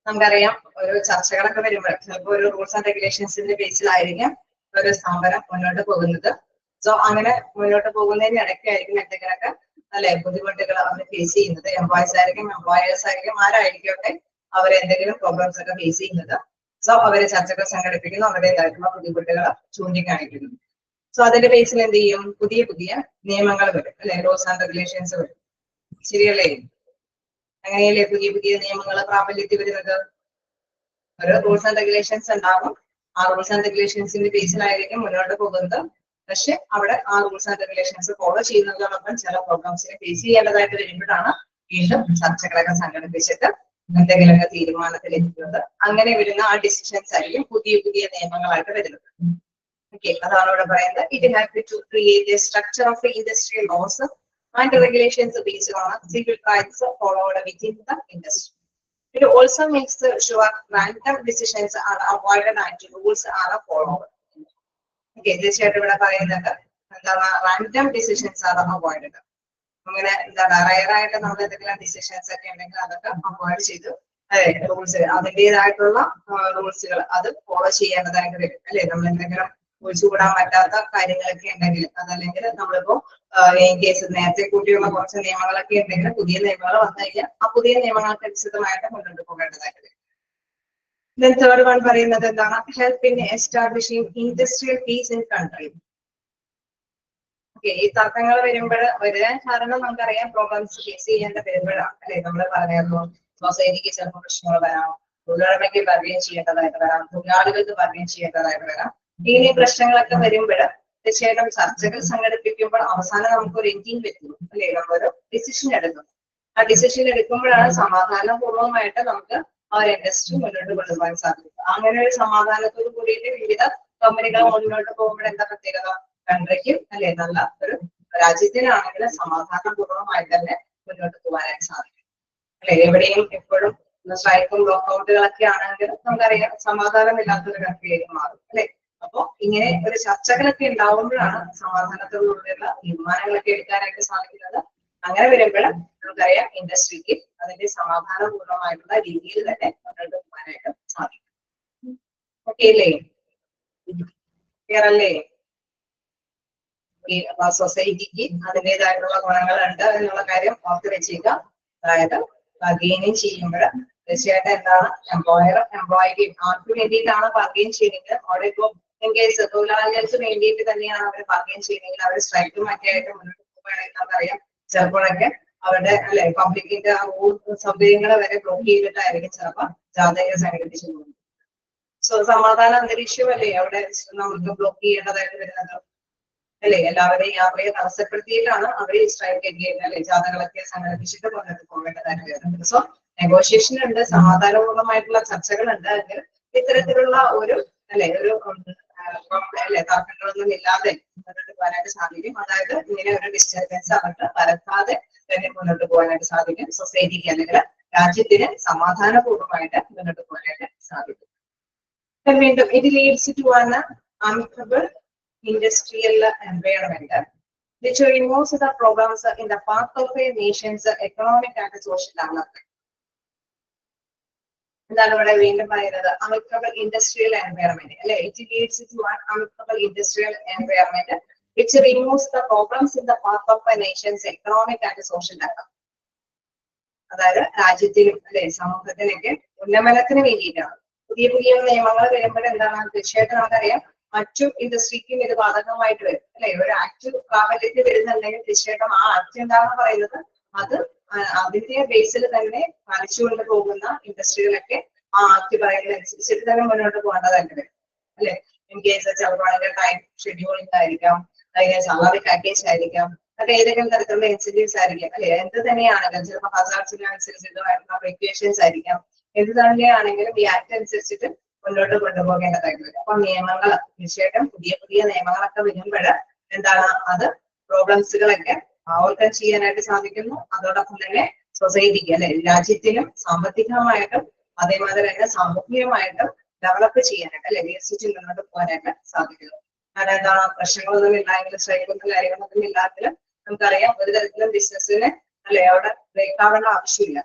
നമുക്കറിയാം ഒരു ചർച്ചകളൊക്കെ വരുമ്പോൾ ചിലപ്പോൾ ഒരു റൂൾസ് ആൻഡ് റെഗുലേഷൻസിന്റെ ബേസിലായിരിക്കാം ഒരു സ്ഥാപനം മുന്നോട്ട് പോകുന്നത്. സോ അങ്ങനെ മുന്നോട്ട് പോകുന്നതിന് ഇടയ്ക്കായിരിക്കും എന്തെങ്കിലുമൊക്കെ അല്ലെ ബുദ്ധിമുട്ടുകൾ അവർ ഫേസ് ചെയ്യുന്നത്. എംപ്ലോയീസ് ആയിരിക്കും, എംപ്ലോയേഴ്സ് ആയിരിക്കും, ആരായിരിക്കട്ടെ അവരെന്തെങ്കിലും പ്രോബ്ലംസ് ഒക്കെ ഫേസ് ചെയ്യുന്നത്. സോ അവര് ചർച്ചകൾ സംഘടിപ്പിക്കുന്നു, അവരുടേതായിട്ടുള്ള ബുദ്ധിമുട്ടുകൾ ചൂണ്ടിക്കാണിക്കുന്നു. സോ അതിന്റെ ബേസിൽ എന്ത് ചെയ്യും, പുതിയ പുതിയ നിയമങ്ങൾ വരും അല്ലെ, റൂൾസ് ആൻഡ് റെഗുലേഷൻസ് വരും. ശരിയല്ലേ? അങ്ങനെയല്ലേ പുതിയ പുതിയ നിയമങ്ങൾ പ്രാബല്യത്തിൽ വരുന്നത്. ഒരു റൂൾസ് ആൻഡ് റെഗുലേഷൻസ് ഉണ്ടാകും, ആ റൂൾസ് ആൻഡ് റെഗുലേഷൻസിന്റെ ബേസിലായിരിക്കും മുന്നോട്ട് പോകുന്നത്. പക്ഷെ അവിടെ ആ റൂൾസ് ആൻഡ് റെഗുലേഷൻസ് ഫോളോ ചെയ്യുന്നതോടൊപ്പം ചില പ്രോബ്ലംസിനെ ഫേസ് ചെയ്യേണ്ടതായിട്ട് വരുമ്പോഴാണ് വീണ്ടും ചർച്ചകളൊക്കെ സംഘടിപ്പിച്ചിട്ട് എന്തെങ്കിലുമൊക്കെ തീരുമാനത്തിലെത്തുന്നത്. അങ്ങനെ വരുന്ന ആ ഡിസിഷൻസ് ആയിരിക്കും പുതിയ പുതിയ നിയമങ്ങളായിട്ട് വരുന്നത്. ഓക്കെ, അതാണ് ഇവിടെ പറയുന്നത്. It have to create a structure of industrial laws and regulations based on civil rights followed within the industry. It also makes sure random decisions are avoided and rules are followed. Okay, തീർച്ചയായിട്ടും ഇവിടെ പറയുന്നത് എന്താണ്, random decisions ആണ് avoided. അങ്ങനെ എന്താണ് റയറായിട്ട് നമ്മൾ എന്തെങ്കിലും decisions ഒക്കെ ഉണ്ടെങ്കിൽ അതൊക്കെ അവോയ്ഡ് ചെയ്തു അല്ലെ, റൂൾസ് അതിൻ്റെതായിട്ടുള്ള റൂൾസുകൾ അത് ഫോളോ ചെയ്യേണ്ടതായിട്ട് വരും അല്ലെ. നമ്മൾ എന്തെങ്കിലും ഒഴിച്ചുകൂടാൻ പറ്റാത്ത കാര്യങ്ങളൊക്കെ ഉണ്ടെങ്കിൽ അതല്ലെങ്കിൽ നമ്മളിപ്പോ ഇൻ കേസ് നേരത്തെ കൂട്ടിയുള്ള കുറച്ച് നിയമങ്ങളൊക്കെ ഉണ്ടെങ്കിൽ പുതിയ നിയമങ്ങൾ വന്നു കഴിഞ്ഞാൽ ആ പുതിയ നിയമങ്ങൾക്ക് അനുസൃതമായിട്ട് മുന്നോട്ട് പോകേണ്ടതായിട്ട് വരും. Then third one പറയുന്നത് എന്താണ്, help in establishing industrial peace in country. Okay, ഈ തർക്കങ്ങൾ വരുമ്പോൾ വരാൻ കാരണം നമുക്കറിയാം പ്രോബ്ലംസ് ഫേസ് ചെയ്യേണ്ട വരുമ്പോഴാണ് അല്ലെ. നമ്മൾ പറയാമല്ലോ സൊസൈറ്റിക്ക് ചിലപ്പോൾ പ്രശ്നങ്ങൾ വരാം, തൊഴിലുടമയ്ക്ക് ബാർഗെയിൻ ചെയ്യേണ്ടതായിട്ട് വരാം, തൊഴിലാളികൾക്ക് ബാർഗെയിൻ ചെയ്യേണ്ടതായിട്ട് വരാം. ഇങ്ങനെ പ്രശ്നങ്ങളൊക്കെ വരുമ്പോൾ തീർച്ചയായിട്ടും ചർച്ചകൾ സംഘടിപ്പിക്കുമ്പോൾ അവസാനം നമുക്കൊരു എൻഡിങ് പറ്റുന്നു അല്ലെ, നമ്മളൊരു ഡിസിഷൻ എടുക്കുന്നു. ആ ഡിസിഷൻ എടുക്കുമ്പോഴാണ് സമാധാനപൂർവ്വമായിട്ട് നമുക്ക് ആ ഒരു ഇൻഡസ്ട്രി മുന്നോട്ട് കൊണ്ടുപോകാൻ സാധിക്കും. അങ്ങനെ ഒരു സമാധാനത്തോട് കൂടിയിട്ട് വിവിധ കമ്പനികൾ മുന്നോട്ട് പോകുമ്പോൾ എന്താ പ്രത്യേകത, കൺട്രിക്കും അല്ലെ നല്ല ഒരു രാജ്യത്തിനാണെങ്കിൽ സമാധാനപൂർവ്വമായിട്ട് തന്നെ മുന്നോട്ട് പോകാനായിട്ട് സാധിക്കും അല്ലെ. എവിടെയും എപ്പോഴും സ്ട്രൈക്കും ലോക്കൗട്ടുകളൊക്കെ ആണെങ്കിൽ നമുക്കറിയാം സമാധാനമില്ലാത്തൊരു കൺട്രിയായിട്ട് മാറും അല്ലെ. അപ്പൊ ഇങ്ങനെ ഒരു ചർച്ചകളൊക്കെ ഉണ്ടാവുമ്പോഴാണ് സമാധാനത്തോടുകൂടിയുള്ള തീരുമാനങ്ങളൊക്കെ എടുക്കാനായിട്ട് സാധിക്കുന്നത്. അങ്ങനെ വരുമ്പോൾ നമുക്കറിയാം ഇൻഡസ്ട്രിക്ക് അതിന്റെ സമാധാനപൂർവ്വമായിട്ടുള്ള രീതിയിൽ തന്നെ മുന്നോട്ട് പോകാനായിട്ട് സാധിക്കും. ഓക്കെ അല്ലേ? ക്ലിയർ അല്ലേ? സൊസൈറ്റിക്ക് അതിൻ്റെതായിട്ടുള്ള ഗുണങ്ങളുണ്ട് എന്നുള്ള കാര്യം ഓർത്ത് വെച്ചേക്കുക. അതായത് ബാർഗെയിനിങ് ചെയ്യുമ്പോൾ തീർച്ചയായിട്ടും എന്താണ്, എംപ്ലോയർ എംപ്ലോയിക്ക് ആർക്ക് വേണ്ടിയിട്ടാണ് ബാർഗെയിൻ ചെയ്യുന്നത്, അവിടെ ഇപ്പോൾ ഇൻ കേസ് തൊഴിലാളികൾക്ക് വേണ്ടിയിട്ട് തന്നെയാണ് അവർ ബാർഗെയിൻ ചെയ്യുന്നതെങ്കിൽ അവർ സ്ട്രൈക്കും ഒക്കെ ആയിട്ട് മുന്നോട്ട് പോകുകയാണെങ്കിൽ നമുക്കറിയാം ചിലപ്പോഴൊക്കെ അവരുടെ അല്ലെ പബ്ലിക്കിന്റെ റോഡ് സൗകര്യങ്ങൾ വരെ ബ്ലോക്ക് ചെയ്തിട്ടായിരിക്കും ചിലപ്പോൾ ജാഥകൾ സംഘടിപ്പിച്ചു പോകുന്നത്. സോ സമാധാന അന്തരീക്ഷം അല്ലേ അവിടെ നമുക്ക് ബ്ലോക്ക് ചെയ്യേണ്ടതായിട്ട് വരുന്നത് അല്ലെ. എല്ലാവരെയും യാത്രയെ തടസ്സപ്പെടുത്തിയിട്ടാണ് അവർ സ്ട്രൈക്ക് അല്ലെ ജാഥകളൊക്കെ സംഘടിപ്പിച്ചിട്ട് മുന്നോട്ട് പോകേണ്ടതായിട്ട് വരുന്നത്. സോ നെഗോഷിയേഷൻ ഉണ്ട്, സമാധാനപൂർവ്വമായിട്ടുള്ള ചർച്ചകളുണ്ട്. എങ്കിൽ ഇത്തരത്തിലുള്ള ഒരു അല്ലെ ഒരു അല്ലെ തർക്കങ്ങളൊന്നും ഇല്ലാതെ മുന്നോട്ട് പോകാനായിട്ട് സാധിക്കും. അതായത് ഇങ്ങനെ ഒരു ഡിസ്റ്റർബൻസ് അവർക്ക് പരത്താതെ തന്നെ മുന്നോട്ട് പോകാനായിട്ട് സാധിക്കും. സൊസൈറ്റിക്ക് അല്ലെങ്കിൽ രാജ്യത്തിന് സമാധാനപൂർവ്വമായിട്ട് മുന്നോട്ട് പോകാനായിട്ട് സാധിക്കും. വീണ്ടും ഇത് leads to an amicable industrial environment which removes the problems in the path of a nation's economic and social development. എന്താണ് ഇവിടെ വീണ്ടും പറയുന്നത്, amicable industrial environment അല്ലെ. It leads to an amicable industrial environment which removes the problems in the path of a nation's economic and social development. അതായത് രാജ്യത്തിനും അല്ലെ സമൂഹത്തിനൊക്കെ ഉന്നമനത്തിന് വേണ്ടിയിട്ടാണ് പുതിയ പുതിയ നിയമങ്ങൾ വരുമ്പോൾ എന്താണ്, തീർച്ചയായിട്ടും നമുക്കറിയാം മറ്റു ഇൻഡസ്ട്രിക്കും ഇത് ബാധകമായിട്ട് വരും അല്ലെ. ഒരു ആക്ട് പ്രാബല്യത്തിൽ വരുന്നുണ്ടെങ്കിൽ തീർച്ചയായിട്ടും ആ ആക്ട് എന്താണെന്ന് പറയുന്നത് അത് അതിന്റെ ബേസിൽ തന്നെ പാലിച്ചുകൊണ്ട് പോകുന്ന ഇൻഡസ്ട്രികളൊക്കെ ആ ആക്ട് പറയുന്നതനുസരിച്ചിട്ട് തന്നെ മുന്നോട്ട് പോകേണ്ടതായിട്ട് വരും അല്ലെ. ഇൻ കേസ് ചിലപ്പോൾ ടൈം ഷെഡ്യൂളിംഗ് ആയിരിക്കാം, അതിന് സാലറി പാക്കേജ് ആയിരിക്കാം, അത് ഏതെങ്കിലും തരത്തിലുള്ള ഇൻസെന്റീവ്സ് ആയിരിക്കാം അല്ലെ. എന്ത് തന്നെയാണെങ്കിലും ചിലപ്പോൾ ഹസാർഡ്സിന് അനുസരിച്ചിട്ടുള്ള റെഗുലേഷൻസ് ആയിരിക്കാം. എന്ത് തന്നെയാണെങ്കിലും ഈ ആക്ട് അനുസരിച്ചിട്ട് മുന്നോട്ട് കൊണ്ടുപോകേണ്ടതായിട്ട് വരും. അപ്പൊ നിയമങ്ങൾ തീർച്ചയായിട്ടും പുതിയ പുതിയ നിയമങ്ങളൊക്കെ വരുമ്പോൾ എന്താണ് അത് പ്രോബ്ലംസുകളൊക്കെ ഓവർകം ചെയ്യാനായിട്ട് സാധിക്കുന്നു. അതോടൊപ്പം തന്നെ സൊസൈറ്റിക്ക് അല്ലെ രാജ്യത്തിനും സാമ്പത്തികമായിട്ടും അതേമാതിരി തന്നെ സാമൂഹികമായിട്ടും ഡെവലപ്പ് ചെയ്യാനായിട്ട് അല്ലെ വികസിച്ച് മുന്നോട്ട് പോകാനായിട്ട് സാധിക്കുന്നു. കാരണം എന്താണ് പ്രശ്നങ്ങളൊന്നും ഇല്ലായെങ്കിലും സ്ട്രൈക്കൊന്നും കാര്യങ്ങളൊന്നും ഇല്ലായെങ്കിലും നമുക്കറിയാം ഒരു തരത്തിലും ബിസിനസ്സിന് അല്ലെ അവിടെ ബ്രേക്ക് ആവേണ്ട ആവശ്യമില്ല.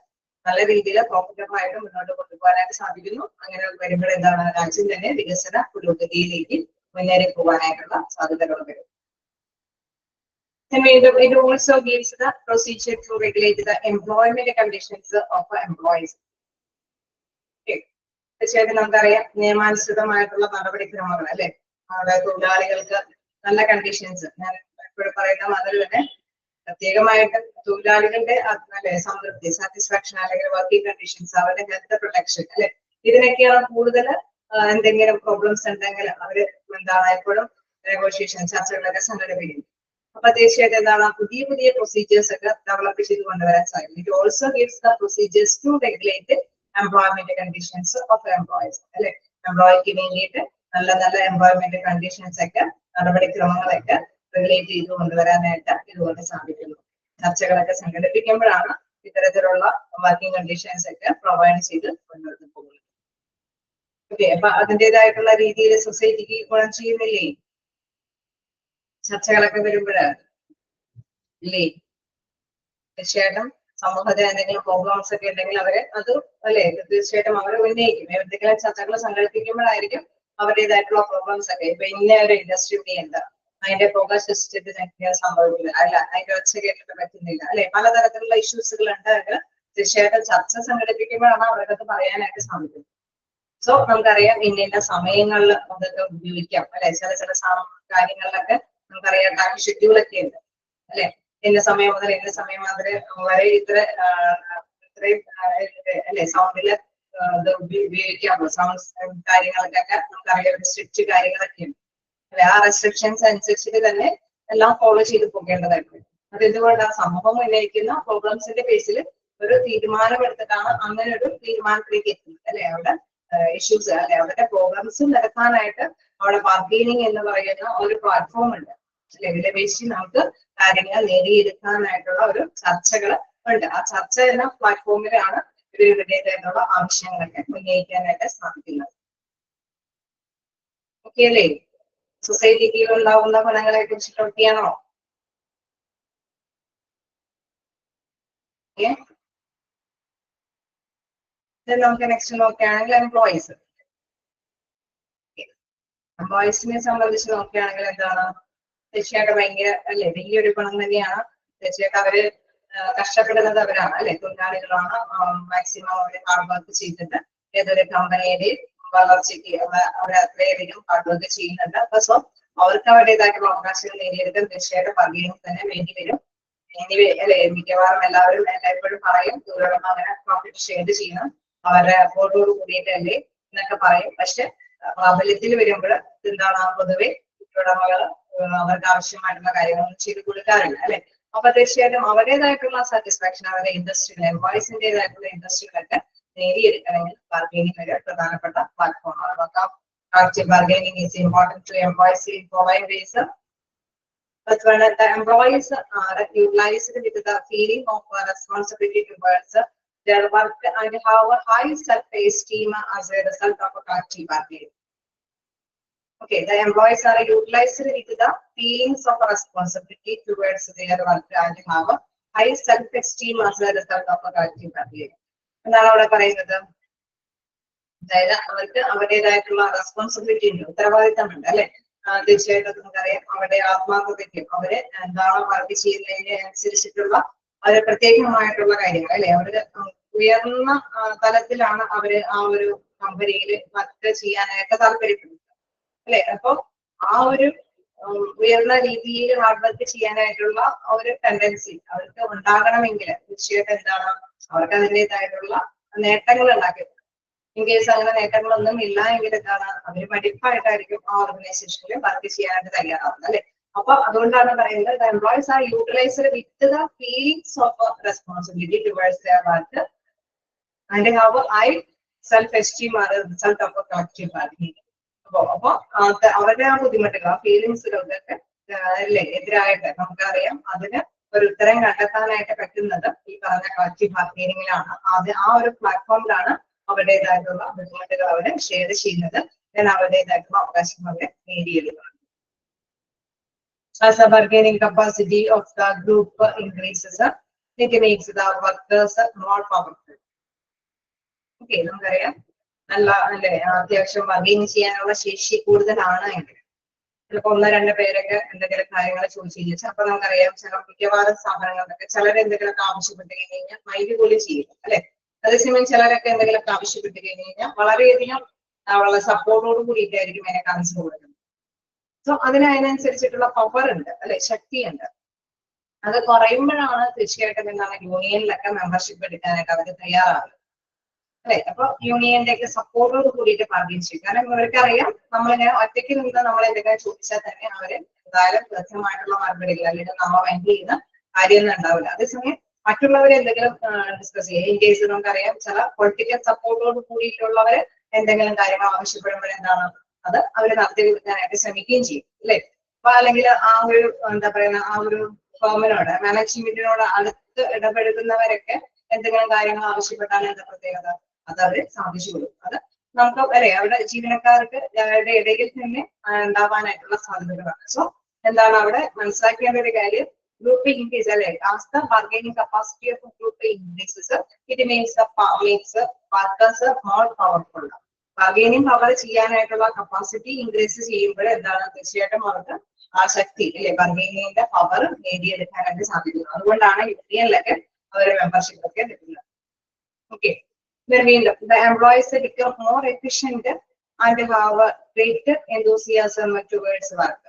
നല്ല രീതിയിൽ പ്രോഫിറ്റബിൾ ആയിട്ട് മുന്നോട്ട് കൊണ്ടുപോകാനായിട്ട് സാധിക്കുന്നു. അങ്ങനെ വരുമ്പോൾ എന്താണ് രാജ്യം തന്നെ വികസന പുരോഗതിയിലേക്ക് മുന്നേറി പോകാനായിട്ടുള്ള സാധ്യതകൾ വരും. It also gives the procedure to regulate the employment conditions of employees. തീർച്ചയായിട്ടും നമുക്കറിയാം നിയമാനുസൃതമായിട്ടുള്ള നടപടിക്രമങ്ങൾ അല്ലെ അവിടെ തൊഴിലാളികൾക്ക് നല്ല കണ്ടീഷൻസ് ഞാൻ എപ്പോഴും പറയുന്ന മാതിരി തന്നെ പ്രത്യേകമായിട്ട് തൊഴിലാളികളുടെ അല്ലെ സംതൃപ്തി സാറ്റിസ്ഫാക്ഷൻ അല്ലെങ്കിൽ വർക്കിംഗ് കണ്ടീഷൻസ് അവരുടെ ഹെൽത്ത് പ്രൊട്ടക്ഷൻ അല്ലെ ഇതിനൊക്കെയാണ് കൂടുതൽ എന്തെങ്കിലും പ്രോബ്ലംസ് ഉണ്ടെങ്കിൽ അവര് എന്താണ് എപ്പോഴും നെഗോഷിയേഷൻ ചർച്ചകളൊക്കെ സംഘടിപ്പിക്കുന്നത്. അപ്പൊ തീർച്ചയായിട്ടും എന്താണ് പുതിയ പുതിയ പ്രൊസീജിയേഴ്സ് ഒക്കെ ഡെവലപ്പ് ചെയ്ത് കൊണ്ടുവരാൻ സാധിക്കും. It also gives the procedures to regulate employment conditions of employees അല്ലെ എംപ്ലോയിക്ക് വേണ്ടിയിട്ട് നല്ല നല്ല എംപ്ലോയ്മെന്റ് കണ്ടീഷൻസ് ഒക്കെ നടപടിക്രമങ്ങളൊക്കെ റെഗുലേറ്റ് ചെയ്ത് കൊണ്ടുവരാനായിട്ട് ഇതുകൊണ്ട് സാധിക്കുന്നു. ചർച്ചകളൊക്കെ സംഘടിപ്പിക്കുമ്പോഴാണ് ഇത്തരത്തിലുള്ള വർക്കിംഗ് കണ്ടീഷൻസ് ഒക്കെ പ്രൊവൈഡ് ചെയ്ത് കൊണ്ടുവന്നു പോകുന്നത്. ഓക്കെ, അപ്പൊ അതിൻ്റെതായിട്ടുള്ള രീതിയിൽ സൊസൈറ്റിക്ക് ഗുണം ചെയ്യുന്നില്ലേ ചർച്ചകളൊക്കെ വരുമ്പോഴ് ഇല്ലേ? തീർച്ചയായിട്ടും സമൂഹത്തിൽ എന്തെങ്കിലും പ്രോബ്ലംസ് ഒക്കെ ഉണ്ടെങ്കിൽ അവര് അത് അല്ലെ തീർച്ചയായിട്ടും അവർ ഉന്നയിക്കും. എന്തെങ്കിലും ചർച്ചകൾ സംഘടിപ്പിക്കുമ്പോഴായിരിക്കും അവരുടേതായിട്ടുള്ള പ്രോബ്ലംസ് ഒക്കെ ഇപ്പൊ ഇന്ന ഒരു ഇൻഡസ്ട്രി ഉണ്ട് അതിന്റെ പ്രോഗ്രസ് സിസ്റ്റത്തിന് സംഭവിക്കില്ല അല്ല അതിന്റെ ഒച്ച കേട്ടിട്ട് പറ്റുന്നില്ല അല്ലെ പലതരത്തിലുള്ള ഇഷ്യൂസുകൾ ഉണ്ടെങ്കിൽ തീർച്ചയായിട്ടും ചർച്ച സംഘടിപ്പിക്കുമ്പോഴാണ് അവർക്കത് പറയാനായിട്ട് സാധിക്കുന്നത്. സോ നമുക്കറിയാം ഇന്ന സമയങ്ങളിൽ അതൊക്കെ ഉപയോഗിക്കാം അല്ലെ ചില കാര്യങ്ങളിലൊക്കെ നമുക്കറിയാം ടൈം ഷെഡ്യൂളൊക്കെ ഉണ്ട് അല്ലെ ഇന്ന സമയം മുതൽ ഇന്ന സമയം വരെ ഇത്രയും അല്ലെ സൗണ്ടില് ഇത് ഉപയോഗിക്കാമോ സൗണ്ട് കാര്യങ്ങൾക്കൊക്കെ നമുക്കറിയാം സ്ട്രിക്റ്റ് കാര്യങ്ങളൊക്കെ ഉണ്ട് അല്ലെ ആ റെസ്ട്രിക്ഷൻസ് അനുസരിച്ചിട്ട് തന്നെ എല്ലാം ഫോളോ ചെയ്ത് പോകേണ്ടതായിട്ട്. അത് എന്തുകൊണ്ടാണ് സമൂഹം ഉന്നയിക്കുന്ന പ്രോബ്ലംസിന്റെ ബേസിൽ ഒരു തീരുമാനമെടുത്തിട്ടാണ് അങ്ങനെ ഒരു തീരുമാനത്തിലേക്ക് എത്തുന്നത് അല്ലെ അവിടെ ഇഷ്യൂസ് അല്ലെ അവരുടെ പ്രോബ്ലംസ് നിരത്താനായിട്ട് അവിടെ ബാർഗെയിനിങ് എന്ന് പറയുന്ന ഒരു പ്ലാറ്റ്ഫോം ഉണ്ട് അല്ലെ ഇതിലെ ബേസിൽ നമുക്ക് കാര്യങ്ങൾ നേടിയെടുക്കാനായിട്ടുള്ള ഒരു ചർച്ചകൾ ഉണ്ട്. ആ ചർച്ച എന്ന പ്ലാറ്റ്ഫോമിലാണ് ഇവരുടേതായിട്ടുള്ള ആവശ്യങ്ങളൊക്കെ ഉന്നയിക്കാനായിട്ട് സാധിക്കുന്നത്. ഓക്കെ അല്ലേ? സൊസൈറ്റിക്ക് ഉണ്ടാവുന്ന ഫലങ്ങളെ കുറിച്ചിട്ടൊക്കെയാണോ? നമുക്ക് നെക്സ്റ്റ് നോക്കുകയാണെങ്കിൽ എംപ്ലോയീസ്. എംപ്ലോയീസിനെ സംബന്ധിച്ച് നോക്കുകയാണെങ്കിൽ എന്താണ് തീർച്ചയായിട്ടും ഭയങ്കര അല്ലെ വലിയൊരു ഗുണം തന്നെയാണ്. തീർച്ചയായിട്ടും അവര് കഷ്ടപ്പെടുന്നത് അവരാണ് അല്ലെ തൊഴിലാളികളാണ്. മാക്സിമം അവര് ഹാർഡ് വർക്ക് ചെയ്തിട്ട് ഏതൊരു കമ്പനിയുടെയും വളർച്ചയ്ക്ക് അവർ അത്രയധികം ഹാർഡ് വർക്ക് ചെയ്യുന്നുണ്ട്. അപ്പൊ സോ അവർക്ക് അവരുടേതായിട്ടുള്ള അവകാശങ്ങൾ നേടിയെടുക്കാൻ തീർച്ചയായിട്ടും ബാർഗെയിനിങ് തന്നെ വേണ്ടി വരും. അല്ലെ മിക്കവാറും എല്ലാവരും എല്ലായ്പ്പോഴും പറയും തൊഴിലുടമ അങ്ങനെ പ്രോഫിറ്റ് ഷെയർ ചെയ്യണം അവരുടെ അഫോർഡോട് കൂടിയിട്ടല്ലേ എന്നൊക്കെ പറയും. പക്ഷെ പ്രാബല്യത്തിൽ വരുമ്പോൾ എന്താണ് പൊതുവെ തൊഴിലുടമകൾ അവർക്ക് ആവശ്യമായിട്ടുള്ള കാര്യങ്ങളൊന്നും ചെയ്ത് കൊടുക്കാറില്ല അല്ലെ. അപ്പൊ തീർച്ചയായിട്ടും അവരുടേതായിട്ടുള്ള സാറ്റിസ്ഫാക്ഷൻ അവരുടെ ഇൻഡസ്ട്രികൾ എംപ്ലോയീസിന്റേതായിട്ടുള്ള ഇൻഡസ്ട്രികളൊക്കെ നേടിയെടുക്കണമെങ്കിൽ ബാർഗെയിനിങ് ഒരു പ്രധാനപ്പെട്ട പ്ലാറ്റ്ഫോമാണ്. നോക്കാം active bargaining is important to employees in following ways. But when the employees are utilized with the feeling of responsibility towards their work and have a high self-esteem as a result of a active bargaining. Okay, the employees are utilized with the feelings of responsibility towards their work and have a high self-esteem as a result of a active bargaining. എന്താണ് അവിടെ പറയുന്നത്? അതായത് അവർക്ക് അവരുടേതായിട്ടുള്ള responsibility ഉണ്ട്, ഉത്തരവാദിത്തമുണ്ട് അല്ലെ. തീർച്ചയായിട്ടും നമുക്കറിയാം അവരുടെ ആത്മാർത്ഥതയ്ക്കും അവര് എന്താണ് വർക്ക് ചെയ്യുന്നതിന് അനുസരിച്ചിട്ടുള്ള അവര് പ്രത്യേകമായിട്ടുള്ള കാര്യങ്ങൾ അല്ലെ അവര് ഉയർന്ന തലത്തിലാണ് അവര് ആ ഒരു കമ്പനിയിൽ വർക്ക് ചെയ്യാനായിട്ട് താല്പര്യപ്പെടുന്നത് അല്ലെ. അപ്പൊ ആ ഒരു ഉയർന്ന രീതിയിൽ ഹാർഡ് വർക്ക് ചെയ്യാനായിട്ടുള്ള ഒരു ടെൻഡൻസി അവർക്ക് ഉണ്ടാകണമെങ്കിൽ തീർച്ചയായിട്ടും എന്താണ് അവർക്ക് അതിൻ്റെതായിട്ടുള്ള നേട്ടങ്ങൾ ഉണ്ടാക്കി. ഇൻ കേസ് അങ്ങനെ നേട്ടങ്ങളൊന്നും ഇല്ല എങ്കിൽ എന്താണ് അവര് മടിപ്പായിട്ടായിരിക്കും ആ ഓർഗനൈസേഷനിൽ വർക്ക് ചെയ്യാനായിട്ട് തയ്യാറാവുന്നത് അല്ലെ. അപ്പൊ അതുകൊണ്ടാണ് പറയുന്നത് employees R utilised with the feelings of responsibility towards there work and have high self esteem ആണ് റിസൾട്ട് ഓഫ് കളക്റ്റീവ് ബാർഗൈനിങ്. അപ്പൊ അവരുടെ ആ ബുദ്ധിമുട്ടുകൾ, ആ ഫീലിങ്സുകൾക്കൊക്കെ അല്ലേ എതിരായിട്ട് നമുക്കറിയാം അതിന് ഒരു ഉത്തരം കണ്ടെത്താനായിട്ട് പറ്റുന്നത് ഈ പറഞ്ഞ കളക്റ്റീവ് ബാർഗൈനിങ്ങിലാണ്. ആ ഒരു പ്ലാറ്റ്ഫോമിലാണ് അവരുടേതായിട്ടുള്ള ബുദ്ധിമുട്ടുകൾ അവര് ഷെയർ ചെയ്യുന്നത്, അവരുടേതായിട്ടുള്ള അവകാശം അവരെ നേടിയെടുക്കുന്നത്. As the bargaining capacity of the group increases, it makes the workers more powerful. Okay, നമുക്കറിയാം നല്ല അല്ലെ അത്യാവശ്യം ബാർഗെയിൻ ചെയ്യാനുള്ള ശേഷി കൂടുതലാണ് എങ്കിൽ ചിലപ്പോ 1-2 പേരൊക്കെ എന്തെങ്കിലും കാര്യങ്ങൾ ചോദിച്ചില്ല. അപ്പൊ നമുക്കറിയാം ചില മിക്കവാറും സ്ഥാപനങ്ങളിലൊക്കെ ചിലരെന്തെങ്കിലുമൊക്കെ ആവശ്യപ്പെട്ട് കഴിഞ്ഞാൽ മൈൻഡ് പോലും ചെയ്യും അല്ലെ. അതേസമയം ചിലരൊക്കെ എന്തെങ്കിലുമൊക്കെ ആവശ്യപ്പെട്ട് കഴിഞ്ഞാൽ വളരെയധികം വളരെ സപ്പോർട്ടോട് കൂടിയിട്ടായിരിക്കും അതിനെ കൺസിഡർ കൊടുക്കുന്നത്. സോ അതിനനുസരിച്ചിട്ടുള്ള പവർ ഉണ്ട് അല്ലെ, ശക്തിയുണ്ട്. അത് കുറയുമ്പോഴാണ് തീർച്ചയായിട്ടും എന്താണ് യൂണിയനിലൊക്കെ മെമ്പർഷിപ്പ് എടുക്കാനായിട്ട് അവർ തയ്യാറാകുന്നത് അല്ലെ. അപ്പൊ യൂണിയന്റെ ഒക്കെ സപ്പോർട്ടോട് കൂടിയിട്ട് ബാർഗെയിൻ ചെയ്യും. കാരണം ഇവർക്കറിയാം നമ്മളിങ്ങനെ ഒറ്റയ്ക്ക് നിന്ന് നമ്മൾ എന്തെങ്കിലും ചോദിച്ചാൽ തന്നെ അവര് എന്തായാലും കൃത്യമായിട്ടുള്ള മറുപടികൾ അല്ലെങ്കിൽ നമ്മൾ മൈൻഡ് ചെയ്യുന്ന കാര്യമൊന്നും ഉണ്ടാവില്ല. അതേസമയം മറ്റുള്ളവരെ എന്തെങ്കിലും ഡിസ്കസ് ചെയ്യുക, ഇൻ കേസ് നമുക്കറിയാം ചില പൊളിറ്റിക്കൽ സപ്പോർട്ടോട് കൂടിയിട്ടുള്ളവര് എന്തെങ്കിലും കാര്യങ്ങൾ ആവശ്യപ്പെടുമ്പോഴെന്താണ് അത് അവര് നടത്തി കൊടുക്കാനായിട്ട് ശ്രമിക്കുകയും ചെയ്യും അല്ലെ. അപ്പൊ അല്ലെങ്കിൽ ആ ഒരു എന്താ പറയുന്ന ആ ഒരു ഫേമിനോട് മാനേജ്മെന്റിനോട് അടുത്ത് ഇടപെടുന്നവരൊക്കെ എന്തെങ്കിലും കാര്യങ്ങൾ ആവശ്യപ്പെട്ടാൽ എന്താ പ്രത്യേകത, അത് അവര് സാധിച്ചു കൊടുക്കും. അത് നമുക്ക് അല്ലെ അവിടെ ജീവനക്കാർക്ക് ഇടയിൽ തന്നെ ഉണ്ടാവാനായിട്ടുള്ള സാധ്യതകളാണ്. സോ എന്താണ് അവിടെ മനസ്സിലാക്കേണ്ട ഒരു കാര്യം, ഗ്രൂപ്പ് ഇൻക്രീസ് അല്ലെ, as the bargaining capacity of group increases it makes workers more powerful. Bargaining power ചെയ്യാനായിട്ടുള്ള കപ്പാസിറ്റി ഇൻക്രീസ് ചെയ്യുമ്പോൾ എന്താണ് തീർച്ചയായിട്ടും അവർക്ക് ആ ശക്തി അല്ലെ ബാർഗൈനിങ്ങിന്റെ പവർ നേടിയെടുക്കാനായിട്ട് സാധിക്കുന്നത്. അതുകൊണ്ടാണ് യൂണിയനിലൊക്കെ അവരെ മെമ്പർഷിപ്പ് ഒക്കെ എടുക്കുന്നത്. ഓക്കെ, വീണ്ടും the employees become more efficient and have greater enthusiasm towards work.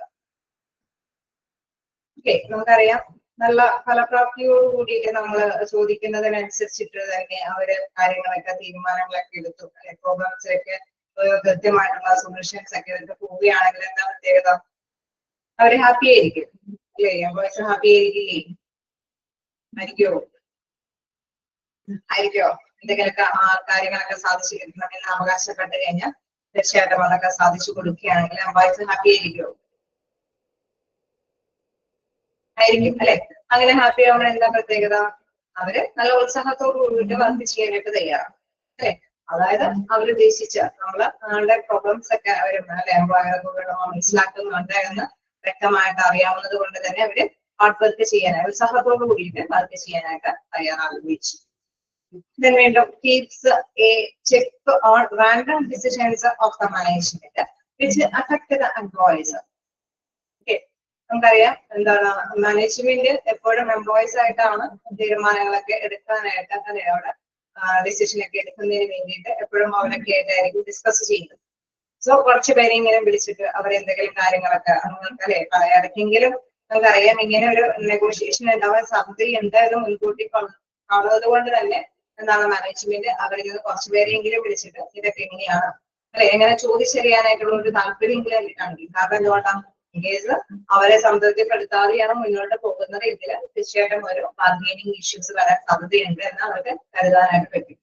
Okay, നമുക്കറിയാം നല്ല ഫലപ്രാപ്തിയോട് കൂടിയിട്ട് നമ്മൾ ചോദിക്കുന്നതിനനുസരിച്ചിട്ട് തന്നെ അവര് കാര്യങ്ങളൊക്കെ തീരുമാനങ്ങളൊക്കെ എടുത്തു അല്ലെ, പ്രോബ്ലംസിലൊക്കെ കൃത്യമായിട്ടുള്ള സൊല്യൂഷൻസ് ഒക്കെ എടുത്ത് പോവുകയാണെങ്കിൽ എന്താ പ്രത്യേകത, അവര് ഹാപ്പി ആയിരിക്കും അല്ലേ. എംപ്ലോയീസ് ഹാപ്പി ആയിരിക്കില്ലേ, ആയിരിക്കോ എന്തെങ്കിലുമൊക്കെ ആ കാര്യങ്ങളൊക്കെ സാധിച്ചു കിട്ടണമെന്ന് അവകാശപ്പെട്ട് കഴിഞ്ഞാൽ തീർച്ചയായിട്ടും അതൊക്കെ സാധിച്ചു കൊടുക്കുകയാണെങ്കിൽ എംപ്ലോയീസ് ഹാപ്പി ആയിരിക്കുമോ, ആയിരിക്കും അല്ലെ. അങ്ങനെ ഹാപ്പി ആവുന്ന എന്താ പ്രത്യേകത, അവര് നല്ല ഉത്സാഹത്തോട് കൂടിയിട്ട് വർക്ക് ചെയ്യാനായിട്ട് തയ്യാറാണ് അല്ലെ. അതായത് അവരുദ്ദേശിച്ച നമ്മളുടെ പ്രോബ്ലംസ് ഒക്കെ അവർ മനസ്സിലാക്കുന്നുണ്ട് എന്ന് വ്യക്തമായിട്ട് അറിയാവുന്നത് കൊണ്ട് തന്നെ അവര് ഹാർഡ് വർക്ക് ചെയ്യാനായി ഉത്സാഹത്തോട് കൂടിയിട്ട് വർക്ക് ചെയ്യാനായിട്ട് തയ്യാറാകുകയും ചെയ്യും. Then വീണ്ടും keeps a check on random decisions of the management which affect the employees. Okay, നമുക്കറിയാം എന്താണ് മാനേജ്മെന്റ് എപ്പോഴും എംപ്ലോയീസ് ആയിട്ടാണ് തീരുമാനങ്ങളൊക്കെ എടുക്കാനായിട്ട് അല്ലെ അവിടെ ഡിസിഷൻ ഒക്കെ എടുക്കുന്നതിന് വേണ്ടിയിട്ട് എപ്പോഴും അവരൊക്കെ ആയിട്ടായിരിക്കും ഡിസ്കസ് ചെയ്യുന്നത്. സോ കുറച്ച് പേരെ ഇങ്ങനെ വിളിച്ചിട്ട് അവരെന്തെങ്കിലും കാര്യങ്ങളൊക്കെ അല്ലെ ഇടയ്ക്കെങ്കിലും നമുക്കറിയാം ഇങ്ങനെ ഒരു നെഗോഷിയേഷൻ ഉണ്ടാവാൻ സാധ്യതയുണ്ട് എന്ന് മുൻകൂട്ടി കാണുന്നത് കൊണ്ട് തന്നെ എന്താണ് മാനേജ്മെന്റ് അവരിൽ നിന്ന് കുറച്ച് പേരെങ്കിലും വിളിച്ചിട്ട് ഇതൊക്കെ എങ്ങനെയാണ് അല്ലെ എങ്ങനെ ചോദിച്ചറിയാനായിട്ടുള്ള ഒരു താല്പര്യമെങ്കിലും കാണിക്കും. കാരണം എന്തുകൊണ്ടാണ്, ഇൻകേസ് അവരെ സംതൃപ്തിപ്പെടുത്താതെയാണ് മുന്നോട്ട് പോകുന്നത് എങ്കിൽ തീർച്ചയായിട്ടും ഒരു ബാർഗൈനിങ് ഇഷ്യൂസ് വരാൻ സാധ്യതയുണ്ട് എന്ന് അവർക്ക് കരുതാനായിട്ട് പറ്റും.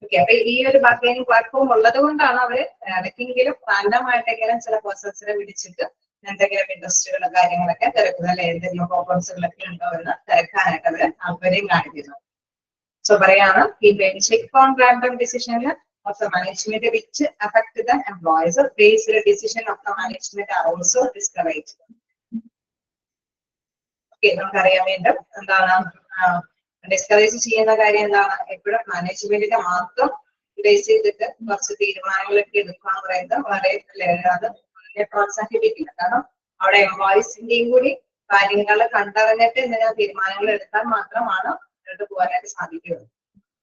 ഓക്കെ, അപ്പൊ ഈ ഒരു ബാർഗൈനിങ് പ്ലാറ്റ്ഫോം ഉള്ളത് കൊണ്ടാണ് അവര് ഇടയ്ക്കെങ്കിലും റാൻഡമായിട്ടെങ്കിലും ചില പേഴ്സൺസിനെ വിളിച്ചിട്ട് എന്തെങ്കിലും ഇൻട്രസ്റ്റുകളും കാര്യങ്ങളൊക്കെ തിരക്കുന്നത് അല്ലെ എന്തെങ്കിലും പ്രോബ്ലംസുകളൊക്കെ ഉണ്ടോ എന്ന് തിരക്കാനായിട്ട് അവര് താല്പര്യം കാണിക്കുന്നു. സോ പറയാണ് check on random decision of the management which affect the employees. Based decision of the management are also discouraged. Okay, നമുക്കറിയാൻ വേണ്ടും എന്താണ് ഡിസ്കറേജ് ചെയ്യുന്ന കാര്യം എന്താണ്, എപ്പോഴും മാനേജ്മെന്റിനെ മാത്രം ബേസ് ചെയ്തിട്ട് കുറച്ച് തീരുമാനങ്ങളൊക്കെ എടുക്കുക എന്ന് പറയുന്നത് വളരെ അത് പ്രോത്സാഹിപ്പിക്കില്ല. കാരണം അവിടെ എംപ്ലോയീസിന്റെയും കൂടി കാര്യങ്ങൾ കണ്ടറിഞ്ഞിട്ട് എന്തെങ്കിലും തീരുമാനങ്ങൾ എടുത്താൽ മാത്രമാണ് മുന്നോട്ട് പോകാനായിട്ട് സാധിക്കുകയുള്ളൂ.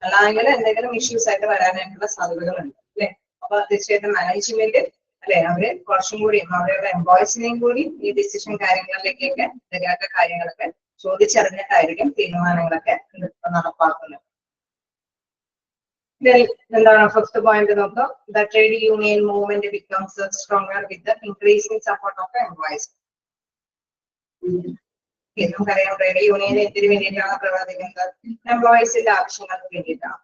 അല്ലാതെങ്കിൽ എന്തെങ്കിലും ഇഷ്യൂസ് ആയിട്ട് വരാനായിട്ടുള്ള സാധ്യതകളുണ്ട് അല്ലെ. അപ്പൊ തീർച്ചയായിട്ടും മാനേജ്മെന്റ് അല്ലെ അവര് കുറച്ചും കൂടി അവരുടെ എംപ്ലോയീസിനെയും കൂടി ഈ ഡിസിഷൻ കാര്യങ്ങളിലേക്കൊക്കെ എന്തെങ്കിലുമൊക്കെ കാര്യങ്ങളൊക്കെ ചോദിച്ചറിഞ്ഞിട്ടായിരിക്കും തീരുമാനങ്ങളൊക്കെ നടപ്പാക്കുന്നത്. എന്താണ് ഫസ്റ്റ് പോയിന്റ് നോക്കാം, the trade union movement becomes stronger with increasing support of employees. നമുക്കറിയാം ട്രേഡ് യൂണിയൻ എന്തിനു വേണ്ടിയിട്ടാണ് പ്രവർത്തിക്കുന്നത്, എംപ്ലോയീസിന്റെ ആവശ്യങ്ങൾക്ക് വേണ്ടിയിട്ടാണ്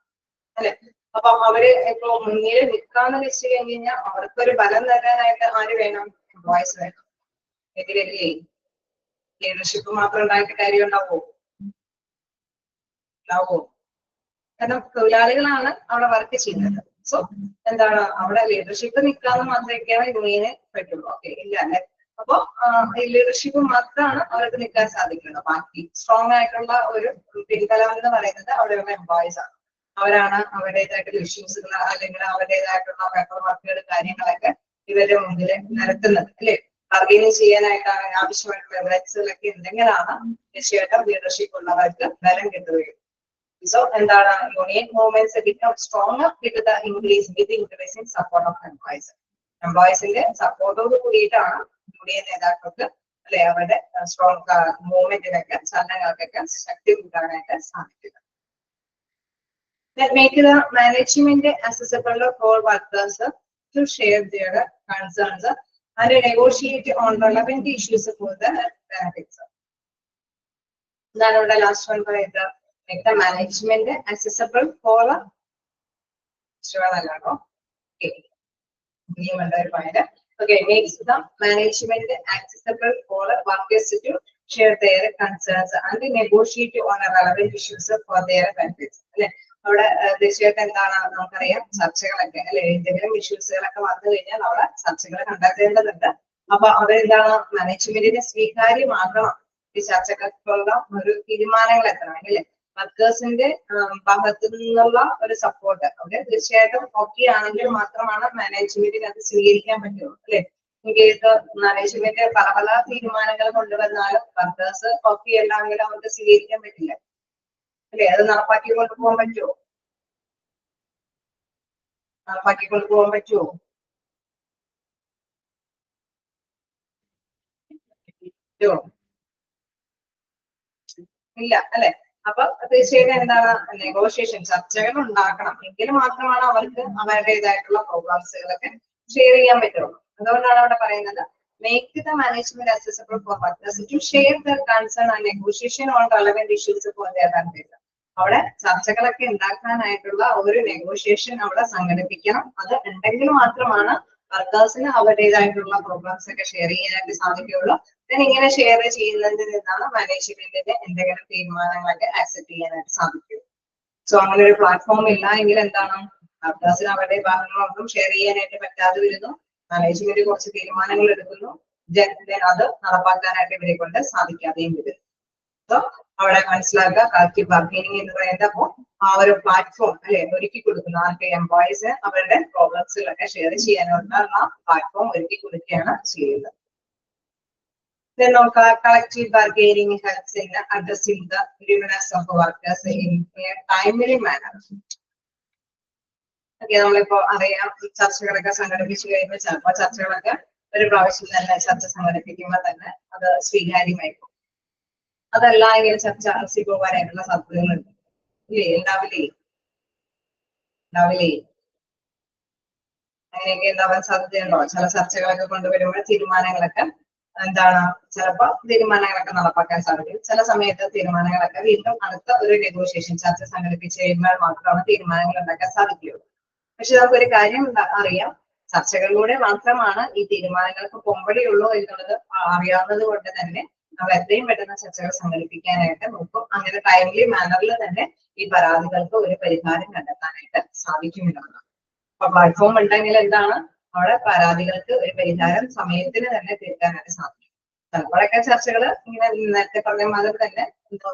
അല്ലെ. അപ്പൊ അവര് ഇപ്പൊ മുന്നിൽ നിൽക്കാന്ന് വെച്ച് കഴിഞ്ഞാൽ അവർക്കൊരു ബലം തരാനായിട്ട് ആര് വേണം? എംപ്ലോയീസ് വേണം. എതിരല്ലേ? ലീഡർഷിപ്പ് മാത്രം ഉണ്ടായിട്ട് കാര്യം ഉണ്ടാവോ? കാരണം തൊഴിലാളികളാണ് അവിടെ വർക്ക് ചെയ്യുന്നത്. സോ എന്താണ് അവിടെ ലീഡർഷിപ്പ് നിൽക്കാന്ന് മാത്രമൊക്കെയാണ് യൂണിയന് പറ്റുള്ളൂ. ഓക്കെ, ഇല്ല അല്ലെ? അപ്പൊ ലീഡർഷിപ്പ് മാത്രമാണ് അവർക്ക് നിൽക്കാൻ സാധിക്കുന്നത്. ബാക്കി സ്ട്രോങ് ആയിട്ടുള്ള ഒരു പിൻബലം എന്ന് പറയുന്നത് അവിടെയുള്ള എംപ്ലോയീസ് ആണ്. അവരാണ് അവരുടേതായിട്ടുള്ള ഇഷ്യൂസുകൾ അല്ലെങ്കിൽ അവരുടേതായിട്ടുള്ള പേപ്പർ വർക്കുകൾ കാര്യങ്ങളൊക്കെ ഇവരുടെ മുമ്പിൽ നിരത്തുന്നത് അല്ലെ? ബാർഗൈനിങ് ചെയ്യാനായിട്ട് ആവശ്യമായിട്ടുള്ള എവിഡൻസുകളൊക്കെ ഉണ്ടെങ്കിലാണ് തീർച്ചയായിട്ടും ലീഡർഷിപ്പ് ഉള്ളവർക്ക് ബലം കിട്ടുകയും. So, എന്താണ് union movements become stronger with the increasing support of employees. എംപ്ലോയീസിന്റെ സപ്പോർട്ടോട് കൂടിയിട്ടാണ് യൂണിയൻ നേതാക്കൾക്ക് അല്ലെ അവരുടെ സ്ട്രോങ് മൂവ്മെന്റിനൊക്കെ ചലനങ്ങൾക്കൊക്കെ ശക്തി കൂട്ടാനായിട്ട് സാധിക്കുന്നത്. That make the management accessible for workers to share their concerns and negotiate on relevant issues for the benefits. Then the last one പറയുന്നത് make the management accessible for okay, makes the management accessible for workers to share their concerns and negotiate on relevant issues for their benefits. അവിടെ തീർച്ചയായിട്ടും എന്താണ് നമുക്കറിയാം ചർച്ചകളൊക്കെ അല്ലെ എന്തെങ്കിലും ഇഷ്യൂസുകളൊക്കെ വന്നു കഴിഞ്ഞാൽ അവിടെ ചർച്ചകൾ കണ്ടെത്തേണ്ടതുണ്ട്. അപ്പൊ അവരെന്താണ് മാനേജ്മെന്റിന് സ്വീകാര്യമാകണം ഈ ചർച്ചകൾക്കുള്ള ഒരു തീരുമാനങ്ങൾ എത്തണം അല്ലെ? വർക്കേഴ്സിന്റെ ഭാഗത്തു നിന്നുള്ള ഒരു സപ്പോർട്ട് അവര് തീർച്ചയായിട്ടും ഓക്കെ ആണെങ്കിൽ മാത്രമാണ് മാനേജ്മെന്റിന് അത് സ്വീകരിക്കാൻ പറ്റുള്ളൂ അല്ലെ? ഇങ്ങേത് മാനേജ്മെന്റ് പല പല തീരുമാനങ്ങൾ കൊണ്ടുവന്നാലും വർക്കേഴ്സ് ഓക്കെ അല്ലാമെങ്കിലും അവർക്ക് സ്വീകരിക്കാൻ പറ്റില്ല അല്ലെ? അത് നടപ്പാക്കി കൊണ്ടുപോകാൻ പറ്റുമോ? നടപ്പാക്കി കൊണ്ടുപോകാൻ പറ്റുമോ? ഇല്ല അല്ലെ? അപ്പൊ തീർച്ചയായിട്ടും എന്താണ് നെഗോഷിയേഷൻ ചർച്ചകൾ ഉണ്ടാക്കണം എങ്കിൽ മാത്രമാണ് അവർക്ക് അവരുടേതായിട്ടുള്ള പ്രോഗ്രാംസുകളൊക്കെ ഷെയർ ചെയ്യാൻ പറ്റുള്ളൂ. അതുകൊണ്ടാണ് അവിടെ പറയുന്നത് make the management accessible for workers to share their concern and negotiation on relevant issues for their benefit. അവിടെ ചർച്ചകളൊക്കെ ഉണ്ടാക്കാനായിട്ടുള്ള ഒരു നെഗോഷിയേഷൻ അവിടെ സംഘടിപ്പിക്കണം. അത് ഉണ്ടെങ്കിൽ മാത്രമാണ് വർക്കേഴ്സിന് അവരുടേതായിട്ടുള്ള പ്രോഗ്രാംസ് ഒക്കെ ഷെയർ ചെയ്യാനായിട്ട് സാധിക്കുകയുള്ളൂ. ഇങ്ങനെ ഷെയർ ചെയ്യുന്നതിൽ നിന്നാണ് മാനേജ്മെന്റിന്റെ എന്തെങ്കിലും തീരുമാനങ്ങളൊക്കെ ആക്സെപ്റ്റ് ചെയ്യാനായിട്ട് സാധിക്കും. സോ അങ്ങനെ ഒരു പ്ലാറ്റ്ഫോം ഇല്ല എങ്കിൽ എന്താണ് വർക്കേഴ്സിന് അവരുടെ ഭാഗങ്ങളൊന്നും ഷെയർ ചെയ്യാനായിട്ട് പറ്റാതെ വരുന്നു. മാനേജ്മെന്റ് കുറച്ച് തീരുമാനങ്ങൾ എടുക്കുന്നു, അത് നടപ്പാക്കാനായിട്ട് ഇവരെ കൊണ്ട് സാധിക്കാതെയും വരും. സോ അവിടെ മനസ്സിലാക്കുക കളക്റ്റീവ് ബാർഗൈനിങ് എന്ന് പറയുന്നത് അപ്പോൾ ആ ഒരു പ്ലാറ്റ്ഫോം അല്ലെ ഒരുക്കി കൊടുക്കുന്നു. ആർക്ക്? എംപ്ലോയീസ് അവരുടെ പ്രോബ്ലംസുകളൊക്കെ ഷെയർ ചെയ്യാനുള്ള പ്ലാറ്റ്ഫോം ഒരുക്കി കൊടുക്കുകയാണ് ചെയ്യുന്നത്. Then collective bargaining helps in addressing the grievances of workers in a timely manner. Okay, നമ്മളിപ്പോ അറിയാം ചർച്ചകളൊക്കെ സംഘടിപ്പിച്ചു കഴിയുമ്പോൾ ചിലപ്പോൾ ചർച്ചകളൊക്കെ ഒരു പ്രാവശ്യം തന്നെ ചർച്ച സംഘടിപ്പിക്കുമ്പോൾ തന്നെ അത് സ്വീകാര്യമായിരിക്കും. അതല്ല എങ്കിൽ ചർച്ച അലസി പോകാനായിട്ടുള്ള സാധ്യതകളുണ്ട് ഇല്ലേ? ഉണ്ടാവില്ലേ? അങ്ങനെയൊക്കെ ഉണ്ടാവാൻ സാധ്യതയുണ്ടോ? ചില ചർച്ചകളൊക്കെ കൊണ്ടുവരുമ്പോൾ തീരുമാനങ്ങളൊക്കെ എന്താണ് ചിലപ്പോൾ തീരുമാനങ്ങളൊക്കെ നടപ്പാക്കാൻ സാധിക്കും. ചില സമയത്ത് തീരുമാനങ്ങളൊക്കെ വീണ്ടും അടുത്ത ഒരു നെഗോഷിയേഷൻ ചർച്ച സംഘടിപ്പിച്ച് കഴിയുമ്പോൾ മാത്രമാണ് തീരുമാനങ്ങൾ ഉണ്ടാക്കാൻ സാധിക്കുകയുള്ളൂ. പക്ഷെ നമുക്കൊരു കാര്യം അറിയാം, ചർച്ചകളിലൂടെ മാത്രമാണ് ഈ തീരുമാനങ്ങൾക്ക് പൊമ്പടിയുള്ളൂ എന്നുള്ളത് അറിയാവുന്നത് കൊണ്ട് തന്നെ നമ്മൾ എത്രയും പെട്ടെന്ന് ചർച്ചകൾ സംഘടിപ്പിക്കാനായിട്ട് നോക്കും. അങ്ങനെ ടൈംലി മാനറിൽ തന്നെ ഈ പരാതികൾക്ക് ഒരു പരിഹാരം കണ്ടെത്താനായിട്ട് സാധിക്കുമെന്നാണ്. അപ്പൊ പ്ലാറ്റ്ഫോം ഉണ്ടെങ്കിൽ എന്താണ് അവിടെ പരാതികൾക്ക് ഒരു പരിഹാരം സമയത്തിന് തന്നെ തീർക്കാനായിട്ട് സാധിക്കും. ചിലപ്പോഴൊക്കെ ചർച്ചകൾ ഇങ്ങനെ നേരത്തെ പറഞ്ഞ മാതിരി തന്നെ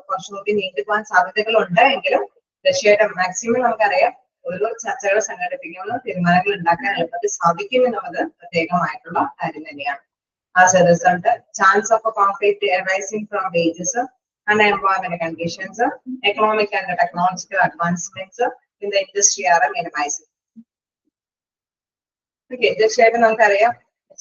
കുറച്ചുകൂടി നീണ്ടുപോകാൻ സാധ്യതകളുണ്ട് എങ്കിലും തീർച്ചയായിട്ടും മാക്സിമം നമുക്കറിയാം ഓരോ ചർച്ചകൾ സംഘടിപ്പിക്കുമ്പോൾ തീരുമാനങ്ങൾ ഉണ്ടാക്കാൻ എളുപ്പത്തിൽ സാധിക്കുമെന്നുള്ളത് പ്രത്യേകമായിട്ടുള്ള കാര്യം തന്നെയാണ്. As a result, chance of a conflict arising from wages and employment conditions, economic and technological advancements in the industry are minimized. Okay, തീർച്ചയായിട്ടും നമുക്കറിയാം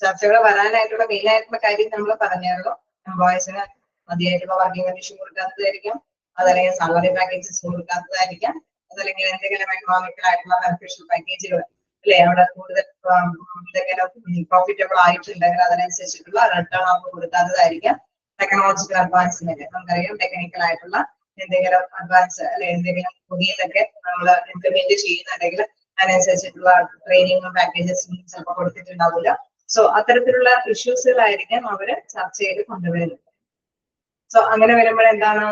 ചർച്ചകൾ വരാനായിട്ടുള്ള മെയിൻ ആയിട്ടുള്ള കാര്യം നമ്മൾ പറഞ്ഞായിരുന്നു. എംപ്ലോയീസിന് മതിയായിട്ടുള്ള വർക്കിംഗ് കണ്ടീഷൻ കൊടുക്കാത്തതായിരിക്കാം, അതല്ലെങ്കിൽ സാലറി പാക്കേജസ് കൊടുക്കാത്തതായിരിക്കാം, അതല്ലെങ്കിൽ എന്തെങ്കിലും എക്കണോമിക്കൽ ആയിട്ടുള്ള ബെനിഫിഷ്യൽ പാക്കേജുകൾ അല്ലെ അവിടെ കൂടുതൽ എന്തെങ്കിലും പ്രോഫിറ്റബിൾ ആയിട്ടുണ്ടെങ്കിൽ അതിനനുസരിച്ചിട്ടുള്ള റിട്ടേൺ ഓഫ് കൊടുക്കാത്തതായിരിക്കാം. ടെക്നോളജിക്കൽ അഡ്വാൻസ്മെന്റ് നമുക്കറിയാം ടെക്നിക്കൽ ആയിട്ടുള്ള എന്തെങ്കിലും അഡ്വാൻസ് അല്ലെ എന്തെങ്കിലും പുതിയതൊക്കെ നമ്മൾ ഇംപ്ലിമെന്റ് ചെയ്യുന്നുണ്ടെങ്കിൽ അതിനനുസരിച്ചിട്ടുള്ള ട്രെയിനിങ്ങും പാക്കേജസും ചിലപ്പോൾ കൊടുത്തിട്ടുണ്ടാവില്ല. സോ അത്തരത്തിലുള്ള ഇഷ്യൂസുകളായിരിക്കും അവര് ചർച്ചയിൽ കൊണ്ടുവരുന്നത്. സോ അങ്ങനെ വരുമ്പോൾ എന്താണ്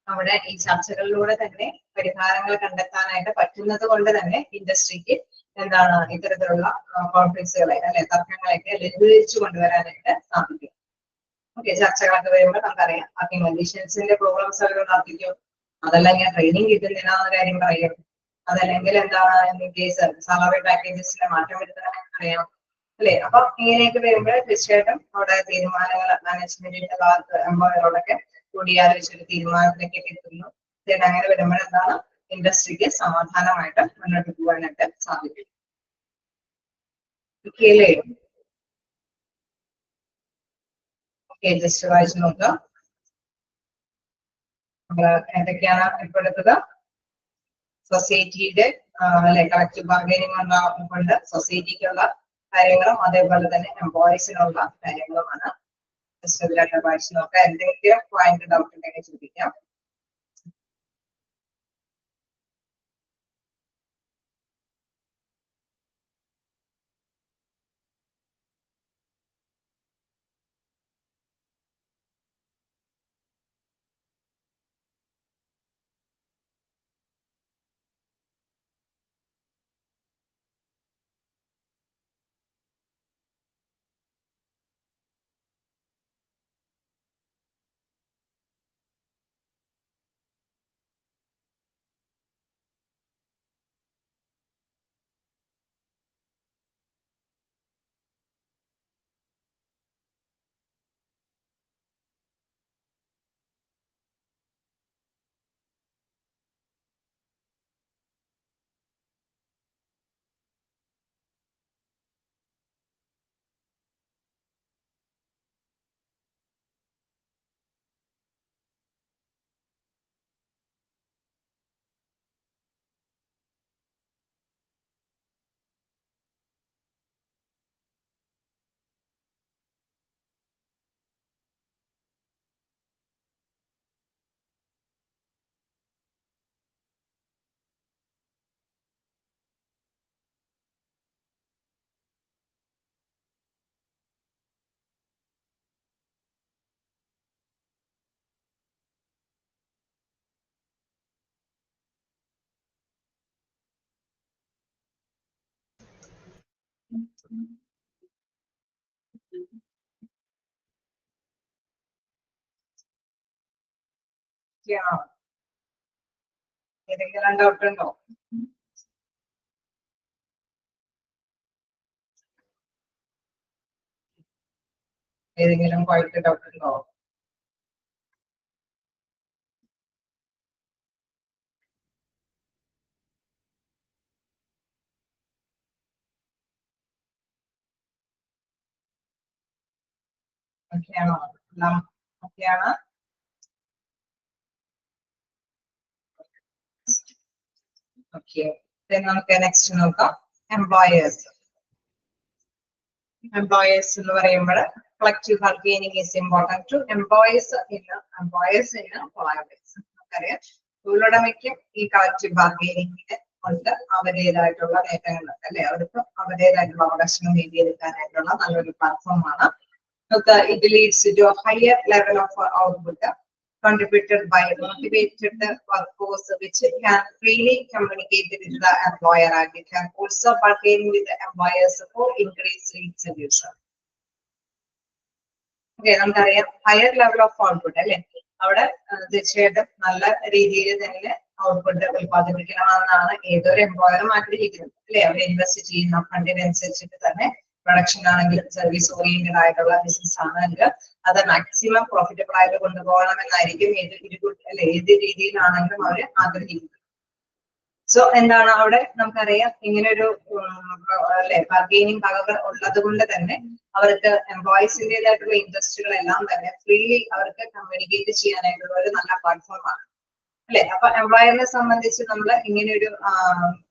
അവിടെ ഈ ചർച്ചകളിലൂടെ തന്നെ പരിഹാരങ്ങൾ കണ്ടെത്താനായിട്ട് പറ്റുന്നത് കൊണ്ട് തന്നെ ഇൻഡസ്ട്രിക്ക് എന്താണ് ഇത്തരത്തിലുള്ള കോൺഫ്ലിക്ട്സുകളെ അല്ലെ തർക്കങ്ങളെയൊക്കെ ലഘൂകരിച്ചു കൊണ്ടുവരാനായിട്ട് സാധിക്കും. ഓക്കെ, ചർച്ചകളൊക്കെ വരുമ്പോൾ നമുക്കറിയാം അക്യുമലേഷൻസിന്റെ പ്രോഗ്രാംസ് അവർ നടത്തിക്കും. അതല്ലെങ്കിൽ ട്രെയിനിങ് കിട്ടുന്നില്ല എന്ന കാര്യം പറയും. അതല്ലെങ്കിൽ എന്താണ് കേസ് സാലറി പാക്കേജസിലെ മാറ്റം വരുത്താൻ അറിയാം അല്ലെ. അപ്പൊ ഇങ്ങനെയൊക്കെ വരുമ്പോൾ തീർച്ചയായിട്ടും അവിടെ തീരുമാനങ്ങൾ മാനേജ്മെന്റിന്റെ ഭാഗത്ത് എംപ്ലോയറോടൊക്കെ കൂടിയാലോചിച്ചൊരു തീരുമാനത്തിലേക്ക് എത്തുന്നു. അങ്ങനെ വരുമ്പോൾ എന്താണ് ഇൻഡസ്ട്രിക്ക് സമാധാനമായിട്ട് മുന്നോട്ട് പോകാനായിട്ട് സാധിക്കും. ഓക്കെ, ജസ്റ്റ് വായിച്ചു നോക്കുക. എന്തൊക്കെയാണ് ഇപ്പോൾ എടുത്തത്? സൊസൈറ്റിയുടെ അല്ലെ കളക്റ്റീവ് ബാർഗൈനിങ് കൊണ്ട് സൊസൈറ്റിക്കുള്ള കാര്യങ്ങളും അതേപോലെ തന്നെ എംപ്ലോയീസിനുള്ള കാര്യങ്ങളുമാണ്. ജസ്റ്റ് വായിച്ചു നോക്കാം. എന്തെങ്കിലും പോയിന്റ് ഡൗട്ട് ഉണ്ടെങ്കിൽ ചോദിക്കാം. ഏതെങ്കിലും ഡൗട്ട് ഉണ്ടോ? ഏതെങ്കിലും പോയിന്റ് ഡൗട്ട് ഉണ്ടോ? ഓക്കെയാണോ? ഓക്കെയാണ്. ഓക്കെ, നമുക്ക് നെക്സ്റ്റ് നോക്കാം. എംപ്ലോയേഴ്സ്. എംപ്ലോയേഴ്സ് എന്ന് പറയുമ്പോൾ collective bargaining is important to employers in collaboration. നമുക്കറിയാം തൊഴിലുടമയ്ക്കും ഈ കളക്റ്റീവ് ബാർഗൈനിങ്ങിന് ഉണ്ട് അവരുടേതായിട്ടുള്ള നേട്ടങ്ങളുണ്ട് അല്ലെ. അവർക്ക് അവരുടേതായിട്ടുള്ള അവകാശങ്ങൾ നേടിയെടുക്കാനായിട്ടുള്ള നല്ലൊരു പ്ലാറ്റ്ഫോമാണ്. It leads to a higher level of output contributed by motivated workforce which can freely communicate with the employer and it can also bargain with the employers for increased retribution. Okay, നമുക്കറിയാം higher level of output അല്ലെ. അവിടെ തീർച്ചയായിട്ടും നല്ല രീതിയിൽ തന്നെ output ഉത്പാദിപ്പിക്കണമെന്നാണ് ഏതൊരു എംപ്ലോയറും ആഗ്രഹിക്കുന്നത് അല്ലെ. അവർ ഇൻവെസ്റ്റ് ചെയ്യുന്ന ഫണ്ടിനനുസരിച്ചിട്ട് തന്നെ പ്രൊഡക്ഷൻ ആണെങ്കിലും സർവീസ് ഓറിയന്റഡ് ആയിട്ടുള്ള ബിസിനസ് ആണെങ്കിൽ അത് മാക്സിമം പ്രോഫിറ്റബിൾ ആയിട്ട് കൊണ്ടുപോകണമെന്നായിരിക്കും ഏത് രീതിയിലാണെങ്കിലും അവർ ആഗ്രഹിക്കുന്നത്. സോ എന്താണ് അവിടെ നമുക്കറിയാം ഇങ്ങനെ ഒരു അല്ലെ ബാർഗെയിനിങ് പവർ ഉള്ളത് കൊണ്ട് തന്നെ അവർക്ക് എംപ്ലോയീസിൻ്റെതായിട്ടുള്ള ഇൻട്രസ്റ്റുകളെല്ലാം തന്നെ ഫ്രീലി അവർക്ക് കമ്മ്യൂണിക്കേറ്റ് ചെയ്യാനായിട്ടുള്ള ഒരു നല്ല പ്ലാറ്റ്ഫോമാണ് അല്ലെ. അപ്പൊ എംപ്ലോയറിനെ സംബന്ധിച്ച് നമ്മൾ ഇങ്ങനെ ഒരു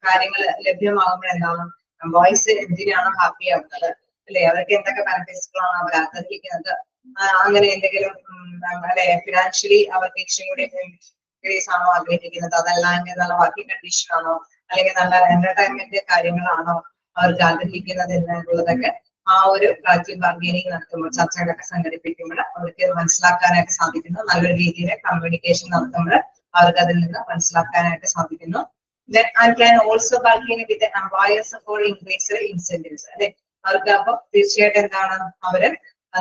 കാര്യങ്ങൾ ലഭ്യമാകുമ്പോൾ എന്താണ് എംപ്ലോയീസ് എന്തിനാണ് ഹാപ്പി ആവുന്നത് അല്ലെ. അവർക്ക് എന്തൊക്കെ ബെനിഫിറ്റ്സുകളാണ് അവർ ആഗ്രഹിക്കുന്നത്. അങ്ങനെ എന്തെങ്കിലും അല്ലെ ഫിനാൻഷ്യലി അവർക്ക് ഇച്ചിരി കൂടി ഇൻക്രീസ് ആണോ ആഗ്രഹിക്കുന്നത്, അതല്ല നല്ല വർക്കിംഗ് കണ്ടീഷൻ ആണോ, അല്ലെങ്കിൽ നല്ല എന്റർടൈൻമെന്റ് കാര്യങ്ങളാണോ അവർക്ക് ആഗ്രഹിക്കുന്നത് എന്നുള്ളതൊക്കെ ആ ഒരു കളക്റ്റീവ് ബാർഗൈനിങ് നടത്തുമ്പോൾ, ചർച്ചകളൊക്കെ സംഘടിപ്പിക്കുമ്പോൾ അവർക്ക് മനസ്സിലാക്കാനായിട്ട് സാധിക്കുന്നു. നല്ലൊരു രീതിയിൽ കമ്മ്യൂണിക്കേഷൻ നടത്തുമ്പോൾ അവർക്ക് അതിൽ നിന്ന് മനസ്സിലാക്കാനായിട്ട് സാധിക്കുന്നു. Then I can also bargain with the employers for increased incentives. അല്ലെ, അവർക്ക് അപ്പൊ തീർച്ചയായിട്ടും എന്താണ് അവര്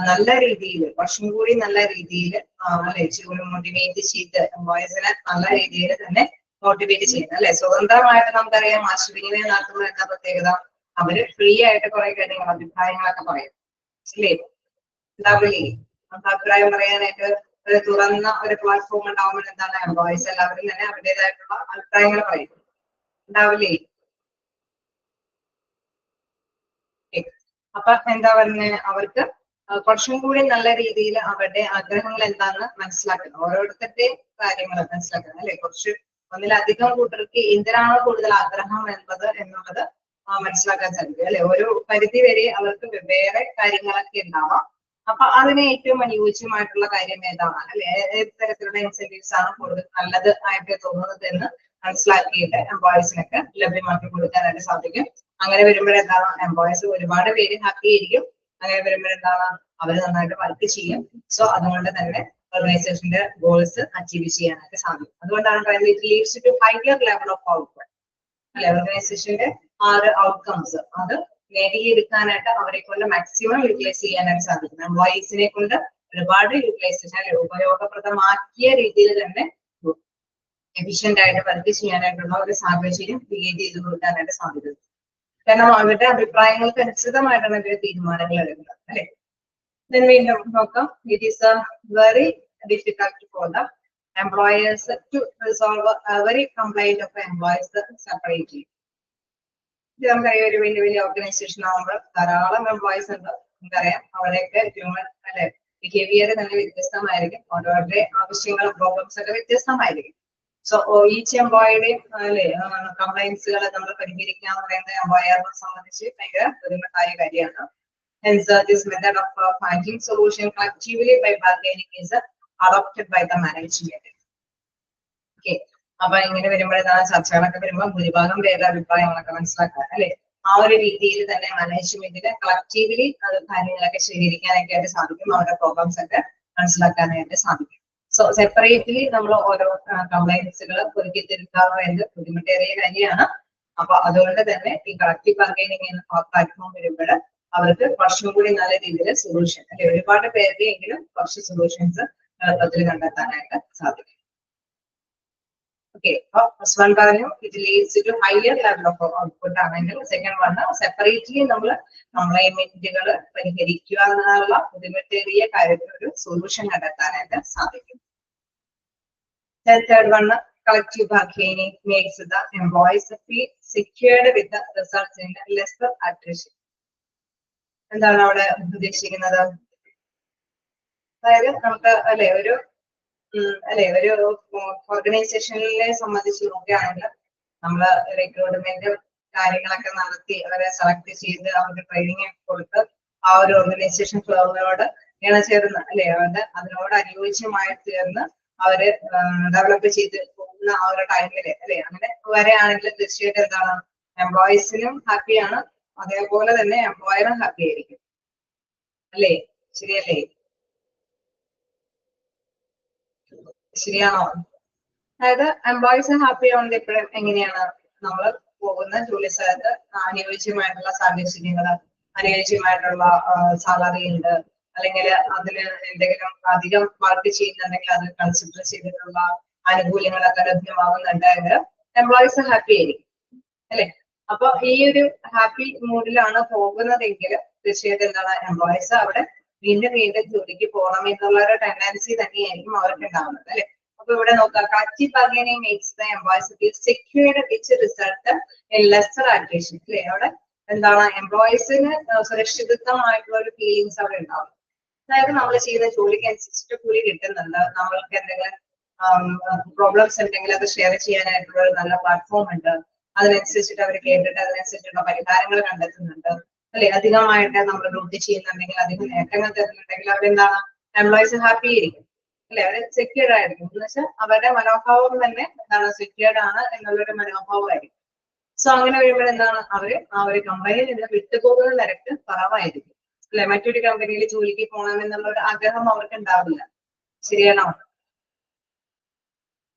നല്ല രീതിയിൽ, കുറച്ചും കൂടി നല്ല രീതിയിൽ അല്ലെ മോട്ടിവേറ്റ് ചെയ്ത് എംപ്ലോയീസിനെ നല്ല രീതിയിൽ തന്നെ മോട്ടിവേറ്റ് ചെയ്യുന്നത്. അല്ലെ, സ്വതന്ത്രമായിട്ട് നമുക്കറിയാം ആശയവിനിമയം നടത്തുമ്പോൾ എന്താ പ്രത്യേകത, അവര് ഫ്രീ ആയിട്ട് കുറെ കാര്യങ്ങൾ അഭിപ്രായങ്ങളൊക്കെ പറയും. ഇല്ലേ, ഉണ്ടാവില്ലേ? നമുക്ക് അഭിപ്രായം പറയാനായിട്ട് ഒരു തുറന്ന ഒരു പ്ലാറ്റ്ഫോം ഉണ്ടാവുമ്പോൾ എന്താണ് എംപ്ലോയീസ് എല്ലാവരും തന്നെ അവരുടേതായിട്ടുള്ള അഭിപ്രായങ്ങൾ പറയും. ഉണ്ടാവില്ലേ? അപ്പൊ എന്താ പറയുന്നത്, അവർക്ക് കുറച്ചും കൂടി നല്ല രീതിയിൽ അവരുടെ ആഗ്രഹങ്ങൾ എന്താണെന്ന് മനസ്സിലാക്കണം, ഓരോരുത്തരുടെ കാര്യങ്ങൾ മനസ്സിലാക്കണം. അല്ലെ, കുറച്ച് ഒന്നിലധികം കൂട്ടർക്ക് എന്തിനാണോ കൂടുതൽ ആഗ്രഹം എന്നുള്ളത് മനസ്സിലാക്കാൻ സാധിക്കും. അല്ലെ, ഒരു പരിധി വരെ അവർക്ക് വെവ്വേറെ കാര്യങ്ങളൊക്കെ ഉണ്ടാവാം. അപ്പൊ അതിന് ഏറ്റവും അനുയോജ്യമായിട്ടുള്ള കാര്യം ഏതാണ്, അല്ലെ, ഏത് തരത്തിലുള്ള ഇൻസെന്റീവ്സ് ആണ് കൂടുതൽ നല്ലത് ആയിട്ട് തോന്നുന്നത് എന്ന് മനസ്സിലാക്കിയിട്ട് എംപ്ലോയീസിനൊക്കെ ലഭ്യമാക്കി കൊടുക്കാനായിട്ട് സാധിക്കും. അങ്ങനെ വരുമ്പോഴെന്താണ് എംപ്ലോയീസ് ഒരുപാട് പേര് ഹാപ്പി ആയിരിക്കും. അങ്ങനെ വരുമ്പോഴെന്താണ് അവര് നന്നായിട്ട് വർക്ക് ചെയ്യും. സോ അതുകൊണ്ട് തന്നെ ഓർഗനൈസേഷന്റെ ഗോൾസ് അച്ചീവ് ചെയ്യാനായിട്ട് സാധിക്കും. അതുകൊണ്ടാണ് പറയുന്നത് it leads to higher level of output. അല്ലെ, ഓർഗനൈസേഷന്റെ ആ ഒരു ഔട്ട്കംസ് അത് നേടിയെടുക്കാനായിട്ട് അവരെ കൊണ്ട് മാക്സിമം യൂട്ടിലൈസ് ചെയ്യാനായിട്ട് സാധിക്കും. എംപ്ലോയീസിനെ കൊണ്ട് ഒരുപാട് യൂട്ടിലൈസേഷൻ, അല്ലെ, ഉപയോഗപ്രദമാക്കിയ രീതിയിൽ തന്നെ എഫിഷ്യന്റ് ആയിട്ട് വർക്ക് ചെയ്യാനായിട്ടുള്ള ഒരു സാഹചര്യം ക്രിയേറ്റ് ചെയ്ത് കൊടുക്കാനായിട്ട് സാധിക്കും. കാരണം അവരുടെ അഭിപ്രായങ്ങൾക്ക് അനുസൃതമായിട്ടാണ് ഇവര് തീരുമാനങ്ങൾ എടുക്കുന്നത്. അല്ലെ, വീണ്ടും നോക്കാം. It is very difficult for the employers to resolve every complaint of employees separately. നമുക്കറിയാം ഒരു വലിയ വലിയ ഓർഗനൈസേഷൻ ആകുമ്പോൾ ധാരാളം എംപ്ലോയീസ് ഉണ്ട്. നമുക്കറിയാം അവരുടെയൊക്കെ ഹ്യൂമൻ അല്ലെ ബിഹേവിയർ തന്നെ വ്യത്യസ്തമായിരിക്കും. ഓരോരുടെ ആവശ്യങ്ങളും പ്രോബ്ലംസ് ഒക്കെ വ്യത്യസ്തമായിരിക്കും. സോ ഈച്ച് എംപ്ലോയിയുടെയും അല്ലെ കംപ്ലൈൻസുകൾ നമ്മൾ പരിഹരിക്കുക എന്ന് പറയുന്നത് എംപ്ലോയറിനെ സംബന്ധിച്ച് ഭയങ്കര ബുദ്ധിമുട്ടായ കാര്യമാണ്. Hence, this method of finding solution collectively by bargaining is adopted by the management. Okay. അപ്പൊ ഇങ്ങനെ വരുമ്പോഴേതാണ് ചർച്ചകളൊക്കെ വരുമ്പോൾ ഭൂരിഭാഗം പേരുടെ അഭിപ്രായങ്ങളൊക്കെ മനസ്സിലാക്കുക. അല്ലെ, ആ ഒരു രീതിയിൽ തന്നെ മാനേജ്മെന്റിന് കളക്റ്റീവ്ലി അത് കാര്യങ്ങളൊക്കെ ശേഖരിക്കാനൊക്കെ ആയിട്ട് സാധിക്കും. അവരുടെ പ്രോബ്ലംസ് ഒക്കെ മനസ്സിലാക്കാനായിട്ട് സാധിക്കും. സോ സെപ്പറേറ്റ്ലി നമ്മൾ ഓരോ കംപ്ലൈൻസുകൾ ഒരുക്കി തീർക്കുക എന്നത് ബുദ്ധിമുട്ടേറിയ കാര്യമാണ്. അപ്പൊ അതുകൊണ്ട് തന്നെ ഈ കളക്റ്റീവ് ബാർഗൈനിങ് എന്ന പ്ലാറ്റ്ഫോം വരുമ്പോൾ അവർക്ക് കുറച്ചും കൂടി നല്ല രീതിയിൽ സൊല്യൂഷൻ, അല്ലെ, ഒരുപാട് പേരുടെ എങ്കിലും കുറച്ച് സൊല്യൂഷൻസ് എളുപ്പത്തിൽ കണ്ടെത്താനായിട്ട് സാധിക്കും. ഓക്കെ, അപ്പൊ ഫസ്റ്റ് വൺ പറഞ്ഞു it leads to higher level of output ആണെങ്കിൽ, സെക്കൻഡ് വൺ സെപ്പറേറ്റ്ലി നമ്മൾ കംപ്ലൈന്റുകൾ പരിഹരിക്കുക എന്നുള്ള ബുദ്ധിമുട്ടേറിയ കാര്യത്തിൽ ഒരു സൊല്യൂഷൻ കണ്ടെത്താനായിട്ട് സാധിക്കും. Third one, collective bargaining makes the employees feel secured with the results in lesser attrition. എന്താണ് അവിടെ ഉദ്ദേശിക്കുന്നത്? അതായത് നമുക്ക് അല്ലെ ഒരു ഓർഗനൈസേഷനെ സംബന്ധിച്ച് നോക്കുകയാണെങ്കിൽ നമ്മള് റിക്രൂട്ട്മെന്റ് കാര്യങ്ങളൊക്കെ നടത്തി അവരെ സെലക്ട് ചെയ്ത് അവർക്ക് ട്രെയിനിങ് കൊടുത്ത് ആ ഒരു ഓർഗനൈസേഷൻ ഫേമിനോട് ഇണചേർന്ന് അല്ലെ അതിനോട് അനുയോജ്യമായി ചേർന്ന് അവര് ഡെവലപ്പ് ചെയ്ത് പോകുന്ന ആ ഒരു ടൈമില് അല്ലെ അങ്ങനെ വരെയാണെങ്കിൽ തീർച്ചയായിട്ടും എന്താണ് എംപ്ലോയീസിനും ഹാപ്പിയാണ്, അതേപോലെ തന്നെ എംപ്ലോയറും ഹാപ്പി ആയിരിക്കും. അല്ലേ, ശരിയല്ലേ? ശരിയാണോ? അതായത് എംപ്ലോയീസ് ഹാപ്പി ആവുന്നത് എപ്പോഴും എങ്ങനെയാണ്, നമ്മൾ പോകുന്ന ജോലി സ്ഥലത്ത് അനുയോജ്യമായിട്ടുള്ള സാഹചര്യങ്ങള്, അനുയോജ്യമായിട്ടുള്ള സാലറി ഉണ്ട്, അല്ലെങ്കിൽ അതിന് എന്തെങ്കിലും അധികം വർക്ക് ചെയ്യുന്നുണ്ടെങ്കിൽ അത് കൺസിഡർ ചെയ്തിട്ടുള്ള ആനുകൂല്യങ്ങളൊക്കെ ലഭ്യമാകുന്നുണ്ടെങ്കിൽ എംപ്ലോയീസ് ഹാപ്പി ആയിരിക്കും. അല്ലെ, അപ്പൊ ഈ ഒരു ഹാപ്പി മൂഡിലാണ് പോകുന്നതെങ്കിൽ തീർച്ചയായിട്ടും എന്താണ് എംപ്ലോയീസ് അവിടെ വീണ്ടും വീണ്ടും ജോലിക്ക് പോകണം എന്നുള്ള ഒരു ടെൻഡൻസി തന്നെയായിരിക്കും അവർക്ക് ഉണ്ടാവുന്നത്. അല്ലെ, അപ്പൊ ഇവിടെ നോക്കാം, collective bargaining makes the employees feel secured which result in lesser attrition. അല്ലെ, അവിടെ എന്താണ് എംപ്ലോയീസിന് സുരക്ഷിതത്വമായിട്ടുള്ള ഒരു ഫീലിങ്സ് അവിടെ ഉണ്ടാവും. അതായത് നമ്മൾ ചെയ്യുന്ന ജോലിക്ക് അനുസരിച്ചിട്ട് കൂലി കിട്ടുന്നുണ്ട്, നമ്മൾക്ക് എന്തെങ്കിലും പ്രോബ്ലംസ് ഉണ്ടെങ്കിൽ അത് ഷെയർ ചെയ്യാനായിട്ടുള്ള ഒരു നല്ല പ്ലാറ്റ്ഫോം ഉണ്ട്, അതിനനുസരിച്ചിട്ട് അവർ കേട്ടിട്ട് അതിനനുസരിച്ചുള്ള പരിഹാരങ്ങൾ കണ്ടെത്തുന്നുണ്ട്. അല്ലെ, അധികമായിട്ട് നമ്മൾ ഡ്യൂട്ടി ചെയ്യുന്നുണ്ടെങ്കിൽ അധികം നേട്ടങ്ങൾ തരുന്നുണ്ടെങ്കിൽ അവിടെ എന്താണ് എംപ്ലോയീസ് ഹാപ്പി ആയിരിക്കും. അല്ലെ, അവർ സെക്യൂർഡ് ആയിരിക്കും. എന്ന് വെച്ചാൽ അവരുടെ മനോഭാവം തന്നെ എന്താണ് സെക്യൂർഡ് ആണ് എന്നുള്ളൊരു മനോഭാവമായിരിക്കും. സോ അങ്ങനെ വരുമ്പോൾ എന്താണ് ആ ഒരു കമ്പനിയിൽ നിന്ന് വിട്ടുപോകുന്ന നിരക്ക് കുറവായിരിക്കും അല്ലെ. മറ്റൊരു കമ്പനിയിൽ ജോലിക്ക് പോകണം എന്നുള്ള ഒരു ആഗ്രഹം അവർക്ക് ഉണ്ടാവില്ല. ശരിയാണോ?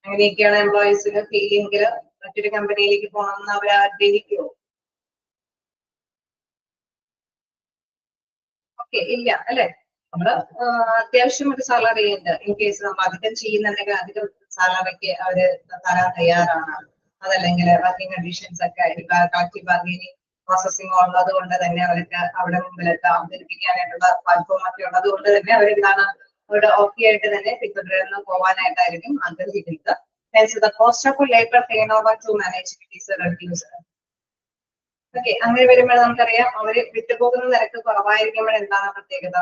അങ്ങനെയൊക്കെയാണ് എംപ്ലോയീസിന് ഫീലിംഗിൽ മറ്റൊരു കമ്പനിയിലേക്ക് പോകണമെന്ന് അവർ ആഗ്രഹിക്കുമോ? ഓക്കെ, ഇല്ല അല്ലെ. നമ്മള് അത്യാവശ്യം ഒരു സാലറി ഉണ്ട്. ഇൻ കേസ് നമ്മൾ അധികം ചെയ്യുന്നുണ്ടെങ്കിൽ അധികം സാലറിക്ക് അവര് തരാൻ തയ്യാറാണ്. അതല്ലെങ്കിൽ വർക്കിംഗ് കണ്ടീഷൻസ് ഒക്കെ കളക്റ്റീവ് ബാർഗൈനിങ് പ്രോസസ്സിംഗ് ഉള്ളത് കൊണ്ട് തന്നെ അവർക്ക് അവിടെ മുമ്പിലൊക്കെ അവതരിപ്പിക്കാനായിട്ടുള്ള പ്ലാറ്റ്ഫോം ഒക്കെ ഉള്ളത് കൊണ്ട് തന്നെ അവരെന്താണ് അവരുടെ ഓക്കെ ആയിട്ട് തന്നെ പിന്തുടർന്ന് പോകാനായിട്ടായിരിക്കും ആഗ്രഹിക്കുന്നത്. Hence, the cost of labor turnover to manage is reduced. Okay, അങ്ങനെ വരുമ്പോൾ നമുക്കറിയാം അവര് വിട്ടുപോകുന്ന നിരക്ക് കുറവായിരിക്കുമ്പോൾ എന്താണ് പ്രത്യേകത?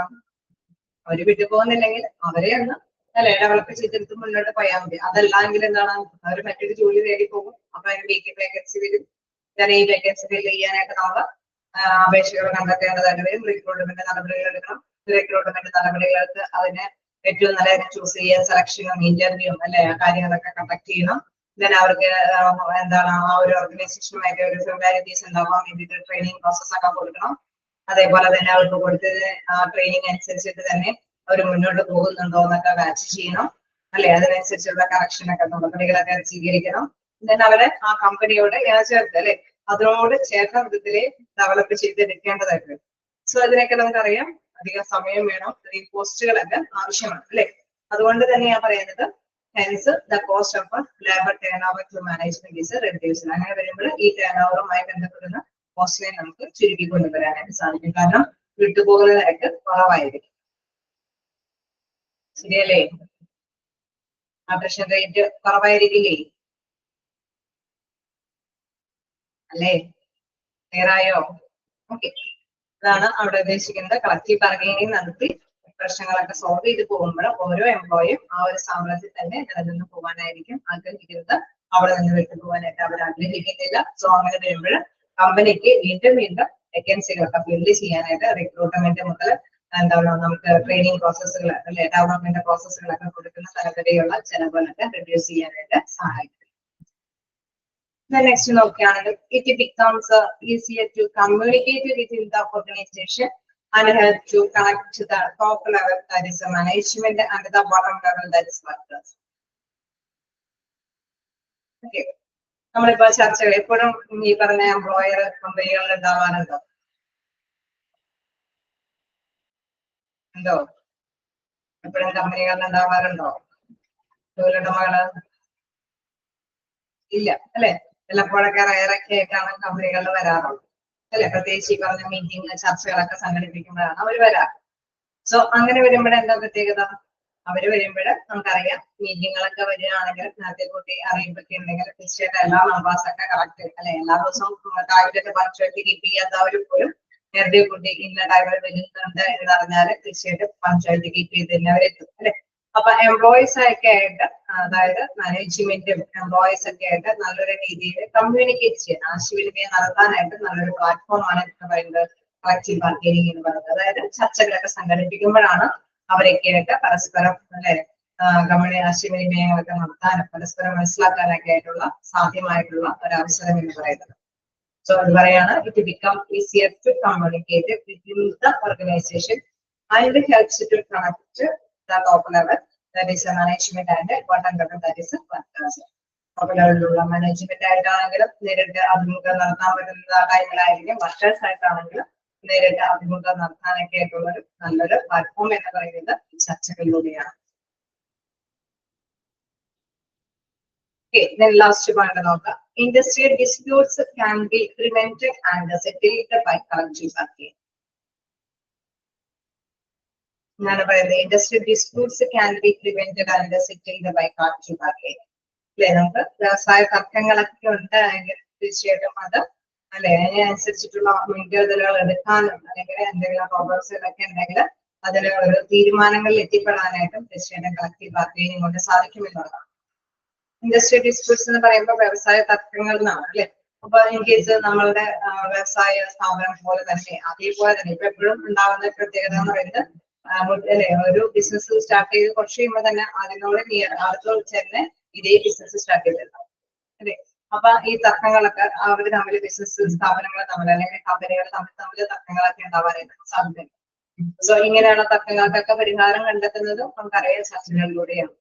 അവര് വിട്ടുപോകുന്നില്ലെങ്കിൽ അവരെ ഒന്ന് അല്ലെ ഡെവലപ്പ് ചെയ്തെടുത്ത് മുന്നോട്ട് പോയാൽ മതി. അതല്ലെങ്കിൽ എന്താണ് അവർ മറ്റൊരു ജോലി തേടി പോകും. അപ്പൊ അതിന് വേക്കൻസി വരും. ഈ വേക്കൻസി ഫില്ല് ചെയ്യാനായിട്ട് നമ്മൾ അപേക്ഷകൾ കണ്ടെത്തേണ്ടതായിട്ട് വരും. റിക്രൂട്ട്മെന്റ് നടപടികൾ എടുക്കണം. റിക്രൂട്ട്മെന്റ് നടപടികൾക്ക് അതിന് ഏറ്റവും നല്ല ചൂസ് ചെയ്യാൻ സെലക്ഷനും ഇന്റർവ്യൂവും അല്ലെ ആ കാര്യങ്ങളൊക്കെ കണ്ടക്ട് ചെയ്യണം. ദെൻ അവർക്ക് എന്താണ് ആ ഒരു ഓർഗനൈസേഷനുമായിട്ട് ഒരു ഫെമിലാരിറ്റീസ് ഉണ്ടാവാൻ വേണ്ടിയിട്ട് ട്രെയിനിങ് പ്രോസസ് ഒക്കെ കൊടുക്കണം. അതേപോലെ തന്നെ അവർക്ക് കൊടുത്തത് ആ ട്രെയിനിങ് അനുസരിച്ചിട്ട് തന്നെ അവർ മുന്നോട്ട് പോകുന്നുണ്ടോ എന്നൊക്കെ വാച്ച് ചെയ്യണം അല്ലെ. അതിനനുസരിച്ചുള്ള കറക്ഷനൊക്കെ നടപടികളൊക്കെ സ്വീകരിക്കണം. ദെൻ അവരെ ആ കമ്പനിയോട് ചേർത്ത് അല്ലെ അതിനോട് ചേർന്ന വിധത്തില് ഡെവലപ്പ് ചെയ്തെടുക്കേണ്ടതായിട്ട് വരും. സോ അതിനൊക്കെ നമുക്കറിയാം അധികം സമയം വേണം. ഈ പോസ്റ്റുകളൊക്കെ ആവശ്യമാണ് അല്ലെ. അതുകൊണ്ട് തന്നെയാണ് പറയുന്നത് hence the cost of labor turnover to management is reduced. അങ്ങനെ വരുമ്പോൾ ഈ ടേൺഓവറുമായി ബന്ധപ്പെടുന്ന കോസ്റ്റിനെ നമുക്ക് ചുരുക്കി കൊണ്ടുവരാനായിട്ട് സാധിക്കും. കാരണം വിട്ടുപോകുന്ന നിരക്ക് കുറവായിരിക്കും. ശരിയല്ലേ? അട്രിഷൻ റേറ്റ് കുറവായിരിക്കില്ലേ? അല്ലേ? ക്ലിയറായോ? ഓക്കെ, അതാണ് അവിടെ ഉദ്ദേശിക്കുന്നത്. കളക്റ്റീവ് ബാർഗൈനിങ് നടത്തി പ്രശ്നങ്ങളൊക്കെ സോൾവ് ചെയ്ത് പോകുമ്പോൾ ഓരോ എംപ്ലോയും ആ ഒരു സ്ഥാപനത്തിൽ തന്നെ നിലനിന്ന് പോകാനായിരിക്കും ആഗ്രഹിക്കുന്നത്. അവിടെ നിന്ന് വിട്ടുപോകാനായിട്ട് അവർ ആഗ്രഹിക്കുന്നില്ല. സോ അങ്ങനെ വരുമ്പോൾ കമ്പനിക്ക് വീണ്ടും വേക്കൻസികളൊക്കെ ഫില്ല് ചെയ്യാനായിട്ട് റിക്രൂട്ട്മെന്റ് മുതൽ എന്താണ് നമുക്ക് ട്രെയിനിങ് പ്രോസസ്സുകൾ അല്ലെ ഡെവലപ്മെന്റ് പ്രോസസ്സുകളൊക്കെ കൊടുക്കുന്ന തരത്തിലുള്ള ചെലവുകളൊക്കെ റെഡ്യൂസ് ചെയ്യാനായിട്ട് സഹായിക്കും. നെക്സ്റ്റ് നോക്കുകയാണെങ്കിൽ it becomes easier to communicate within the organization and help to connect to the top level, that is the management, and the bottom level, that is workers. Okay, നമ്മളിപ്പോ ചർച്ചകൾ എപ്പോഴും ഈ പറഞ്ഞ എംപ്ലോയർ കമ്പനികളിൽ ഉണ്ടാവാറുണ്ടോ? ഉണ്ടോ? എപ്പോഴും കമ്പനികളിൽ ഉണ്ടാവാറുണ്ടോ തൊഴിലുടമകള്? ഇല്ല അല്ലെ. ചിലപ്പോഴൊക്കെ റയറൊക്കെ ആയിട്ടാണ് കമ്പനികളിൽ വരാറുള്ളത് അല്ലെ. പ്രത്യേകിച്ച് ഈ പറഞ്ഞ മീറ്റിംഗ് ചർച്ചകളൊക്കെ സംഘടിപ്പിക്കുമ്പോഴാണ് അവർ വരാറ്. സോ അങ്ങനെ വരുമ്പോൾ എന്താ പ്രത്യേകത? അവര് വരുമ്പോൾ നമുക്കറിയാം മീറ്റിങ്ങുകളൊക്കെ വരികയാണെങ്കിൽ നേരത്തെ കൂട്ടി അറിയിപ്പൊക്കെ ഉണ്ടെങ്കിൽ തീർച്ചയായിട്ടും എല്ലാ മെമ്പേഴ്സൊക്കെ കറക്റ്റ് അല്ലെ എല്ലാ ദിവസവും ടാർഗറ്റ് പങ്ക്ച്വാലിറ്റി കീപ്പ് ചെയ്യാത്തവരും പോലും നേരത്തെ കൂട്ടി ഇന്ന ടൈമിൽ വരുന്നുണ്ട് എന്ന് അറിഞ്ഞാൽ തീർച്ചയായിട്ടും പങ്ക്ച്വാലിറ്റി കീപ്പ് ചെയ്ത് തന്നെ അവരെത്തും അല്ലെ. അപ്പൊ എംപ്ലോയീസ് ഒക്കെ ആയിട്ട് അതായത് മാനേജ്മെന്റും എംപ്ലോയീസ് ഒക്കെ ആയിട്ട് നല്ലൊരു രീതിയിൽ കമ്മ്യൂണിക്കേറ്റ് ചെയ്യാൻ ആശയവിനിമയം നടത്താനായിട്ട് നല്ലൊരു പ്ലാറ്റ്ഫോമാണ് എന്ന് പറയുന്നത് കളക്റ്റീവ് ബാർഗൈനിങ് എന്ന് പറയുന്നത്. അതായത് ചർച്ചകളൊക്കെ സംഘടിപ്പിക്കുമ്പോഴാണ് അവരൊക്കെ ആയിട്ട് പരസ്പരം അല്ലെ കമ്പനി ആശയവിനിമയങ്ങളൊക്കെ നടത്താനും പരസ്പരം മനസ്സിലാക്കാനൊക്കെ ആയിട്ടുള്ള സാധ്യമായിട്ടുള്ള ഒരു അവസരം എന്ന് പറയുന്നത്. സോ അത് പറയാണ് it become easier to communicate within the organization and helps to connect the top level, that is management, and bottom level, that is workers. top level management ആയിട്ടാണെങ്കിലും നേരിട്ട് അഭിമുഖം നടത്താൻ പറ്റുന്ന ടൈമിലായിരിക്കും. വർക്കേഴ്സ് ആയിട്ടാണെങ്കിലും നേരിട്ട് അഭിമുഖം നടത്താനൊക്കെ ആയിട്ടുള്ള ഒരു നല്ലൊരു പ്ലാറ്റ്ഫോം എന്ന് പറയുന്നത് ചർച്ചകളിലൂടെയാണ്. Okay, then last point നോക്കാം. Industrial disputes can be prevented and settled by collective bargaining. എന്നാണ് പറയുന്നത് industrial disputes can be prevented and settled by collective bargaining. അല്ലെ, നമുക്ക് വ്യവസായ തർക്കങ്ങളൊക്കെ ഉണ്ടെങ്കിൽ തീർച്ചയായിട്ടും അത് അല്ലെ അതിനനുസരിച്ചിട്ടുള്ള മുൻകരുതലുകൾ എടുക്കാനും അല്ലെങ്കിൽ എന്തെങ്കിലും പ്രോബ്ലംസുകളൊക്കെ ഉണ്ടെങ്കിൽ അതിന് ഒരു തീരുമാനങ്ങളിൽ എത്തിപ്പെടാനായിട്ടും തീർച്ചയായിട്ടും കളക്റ്റീവ് ബാർഗൈനിങ് കൊണ്ട് സാധിക്കുമെന്നുള്ളതാണ്. ഇൻഡസ്ട്രിയൽ ഡിസ്പ്യൂട്ട്സ് എന്ന് പറയുമ്പോൾ വ്യവസായ തർക്കങ്ങൾ എന്നാണ് അല്ലെ. അപ്പൊ ഇൻ കേസ് നമ്മളുടെ വ്യവസായ സ്ഥാപനം പോലെ തന്നെ അതേപോലെ തന്നെ ഇപ്പൊ എപ്പോഴും ഉണ്ടാവുന്ന പ്രത്യേകത എന്ന് പറയുന്നത് അല്ലെ ഒരു ബിസിനസ് സ്റ്റാർട്ട് ചെയ്ത് കുറച്ച് കഴിയുമ്പോൾ തന്നെ അതിനോട് അടുത്ത് തന്നെ ഇതേ ബിസിനസ് സ്റ്റാർട്ട് ചെയ്തിട്ടുണ്ടാവും അല്ലെ. അപ്പൊ ഈ തർക്കങ്ങളൊക്കെ അവർ തമ്മിൽ ബിസിനസ് സ്ഥാപനങ്ങൾ തമ്മിൽ അല്ലെങ്കിൽ കമ്പനികൾ തമ്മിൽ തർക്കങ്ങളൊക്കെ ഉണ്ടാവാനായിട്ട് സാധ്യതയുണ്ട്. സോ ഇങ്ങനെയുള്ള തർക്കങ്ങൾക്കൊക്കെ പരിഹാരം കണ്ടെത്തുന്നത് നമുക്കറിയാം ചർച്ചകളിലൂടെയാണ്.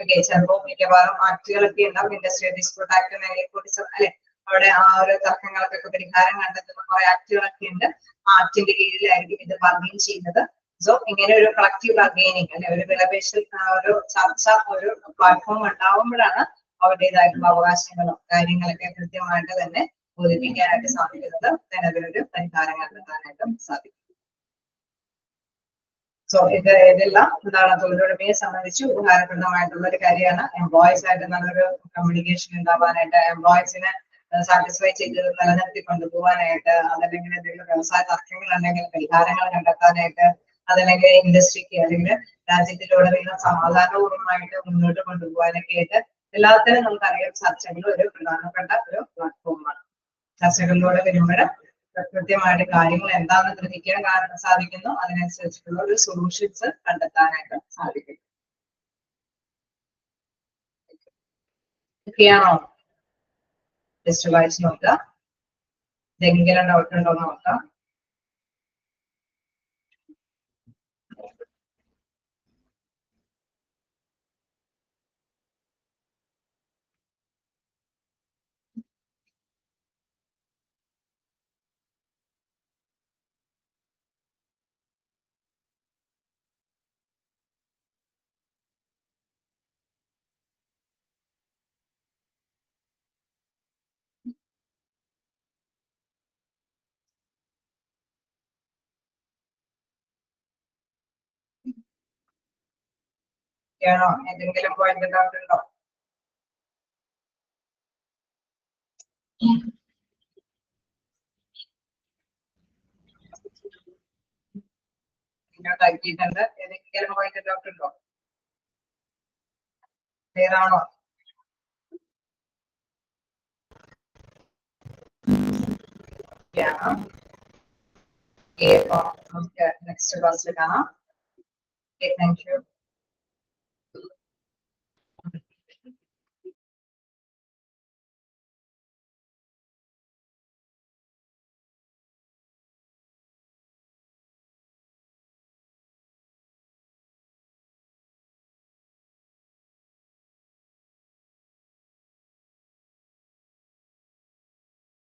ഓക്കെ, ചിലപ്പോൾ മിക്കവാറും ആക്ടുകളൊക്കെ ഉണ്ടാവും, ഇൻഡസ്ട്രിയൽ ഡിസ്പ്യൂട്ട് ആക്ട് അല്ലെ, അവിടെ ആ ഒരു തർക്കങ്ങൾക്കൊക്കെ പരിഹാരം കണ്ടെത്തുന്ന കുറെ ആക്ടുകളൊക്കെ ഉണ്ട്. ആ ആക്ടിന്റെ കീഴിലായിരിക്കും ഇത് ബാർഗെയിൻ ചെയ്യുന്നത്. സോ ഇങ്ങനെ ഒരു കളക്റ്റീവ് ബാർഗെയിനിങ് അല്ലെ, ഒരു വിലപേശൽ ഒരു ചർച്ച, ഒരു പ്ലാറ്റ്ഫോം ഉണ്ടാവുമ്പോഴാണ് അവരുടേതായിട്ടുള്ള അവകാശങ്ങളും കാര്യങ്ങളൊക്കെ കൃത്യമായിട്ട് തന്നെ ബോധിപ്പിക്കാനായിട്ട് സാധിക്കുന്നത്. അതിനൊരു പരിഹാരം കണ്ടെത്താനായിട്ടും സാധിക്കും. സോ ഇതെല്ലാം എന്താണ് തൊഴിലുടമയെ സംബന്ധിച്ച് ഉപകാരപ്രദമായിട്ടുള്ള ഒരു കാര്യമാണ്. എംപ്ലോയീസ് ആയിട്ട് നല്ലൊരു കമ്മ്യൂണിക്കേഷൻ ഉണ്ടാവാനായിട്ട്, എംപ്ലോയീസിനെ സാറ്റിസ്ഫൈ ചെയ്ത് നിലനിർത്തി കൊണ്ടുപോകാനായിട്ട്, അതല്ലെങ്കിൽ എന്തെങ്കിലും വ്യവസായ തർക്കങ്ങൾ ഉണ്ടെങ്കിൽ പരിഹാരങ്ങൾ കണ്ടെത്താനായിട്ട്, അതല്ലെങ്കിൽ ഇൻഡസ്ട്രിക്ക് അല്ലെങ്കിൽ രാജ്യത്തിലുടനീളം സമാധാനപൂർവ്വമായിട്ട് മുന്നോട്ട് കൊണ്ടുപോകാനൊക്കെ ആയിട്ട് എല്ലാത്തിനും നമുക്കറിയാം ചർച്ചകൾ ഒരു പ്രധാനപ്പെട്ട ഒരു പ്ലാറ്റ്ഫോമാണ്. ചർച്ചകളിലൂടെ വരുമ്പോൾ കൃത്യമായിട്ട് കാര്യങ്ങൾ എന്താണെന്ന് ഗ്രഹിക്കാൻ സാധിക്കുന്നു, അതിനനുസരിച്ചിട്ടുള്ള ഒരു സൊല്യൂഷൻസ് കണ്ടെത്താനായിട്ട് സാധിക്കും. ഒക്കെയാണോ? ജസ്റ്റ് വായിച്ച് നോക്കാം, എന്തെങ്കിലും ഡൗട്ട് ഉണ്ടോ നോക്കാം. ണോ എന്തെങ്കിലും പോയിന്റ് ഡൗട്ട് ഉണ്ടോ? ആക്കിയിട്ടുണ്ട്. ഏതെങ്കിലും പോയിന്റ് ഡൗട്ട് ഉണ്ടോ? ക്ലിയർ ആണോ? നമുക്ക് നെക്സ്റ്റ് ക്ലാസ്സിൽ കാണാം. Thank you.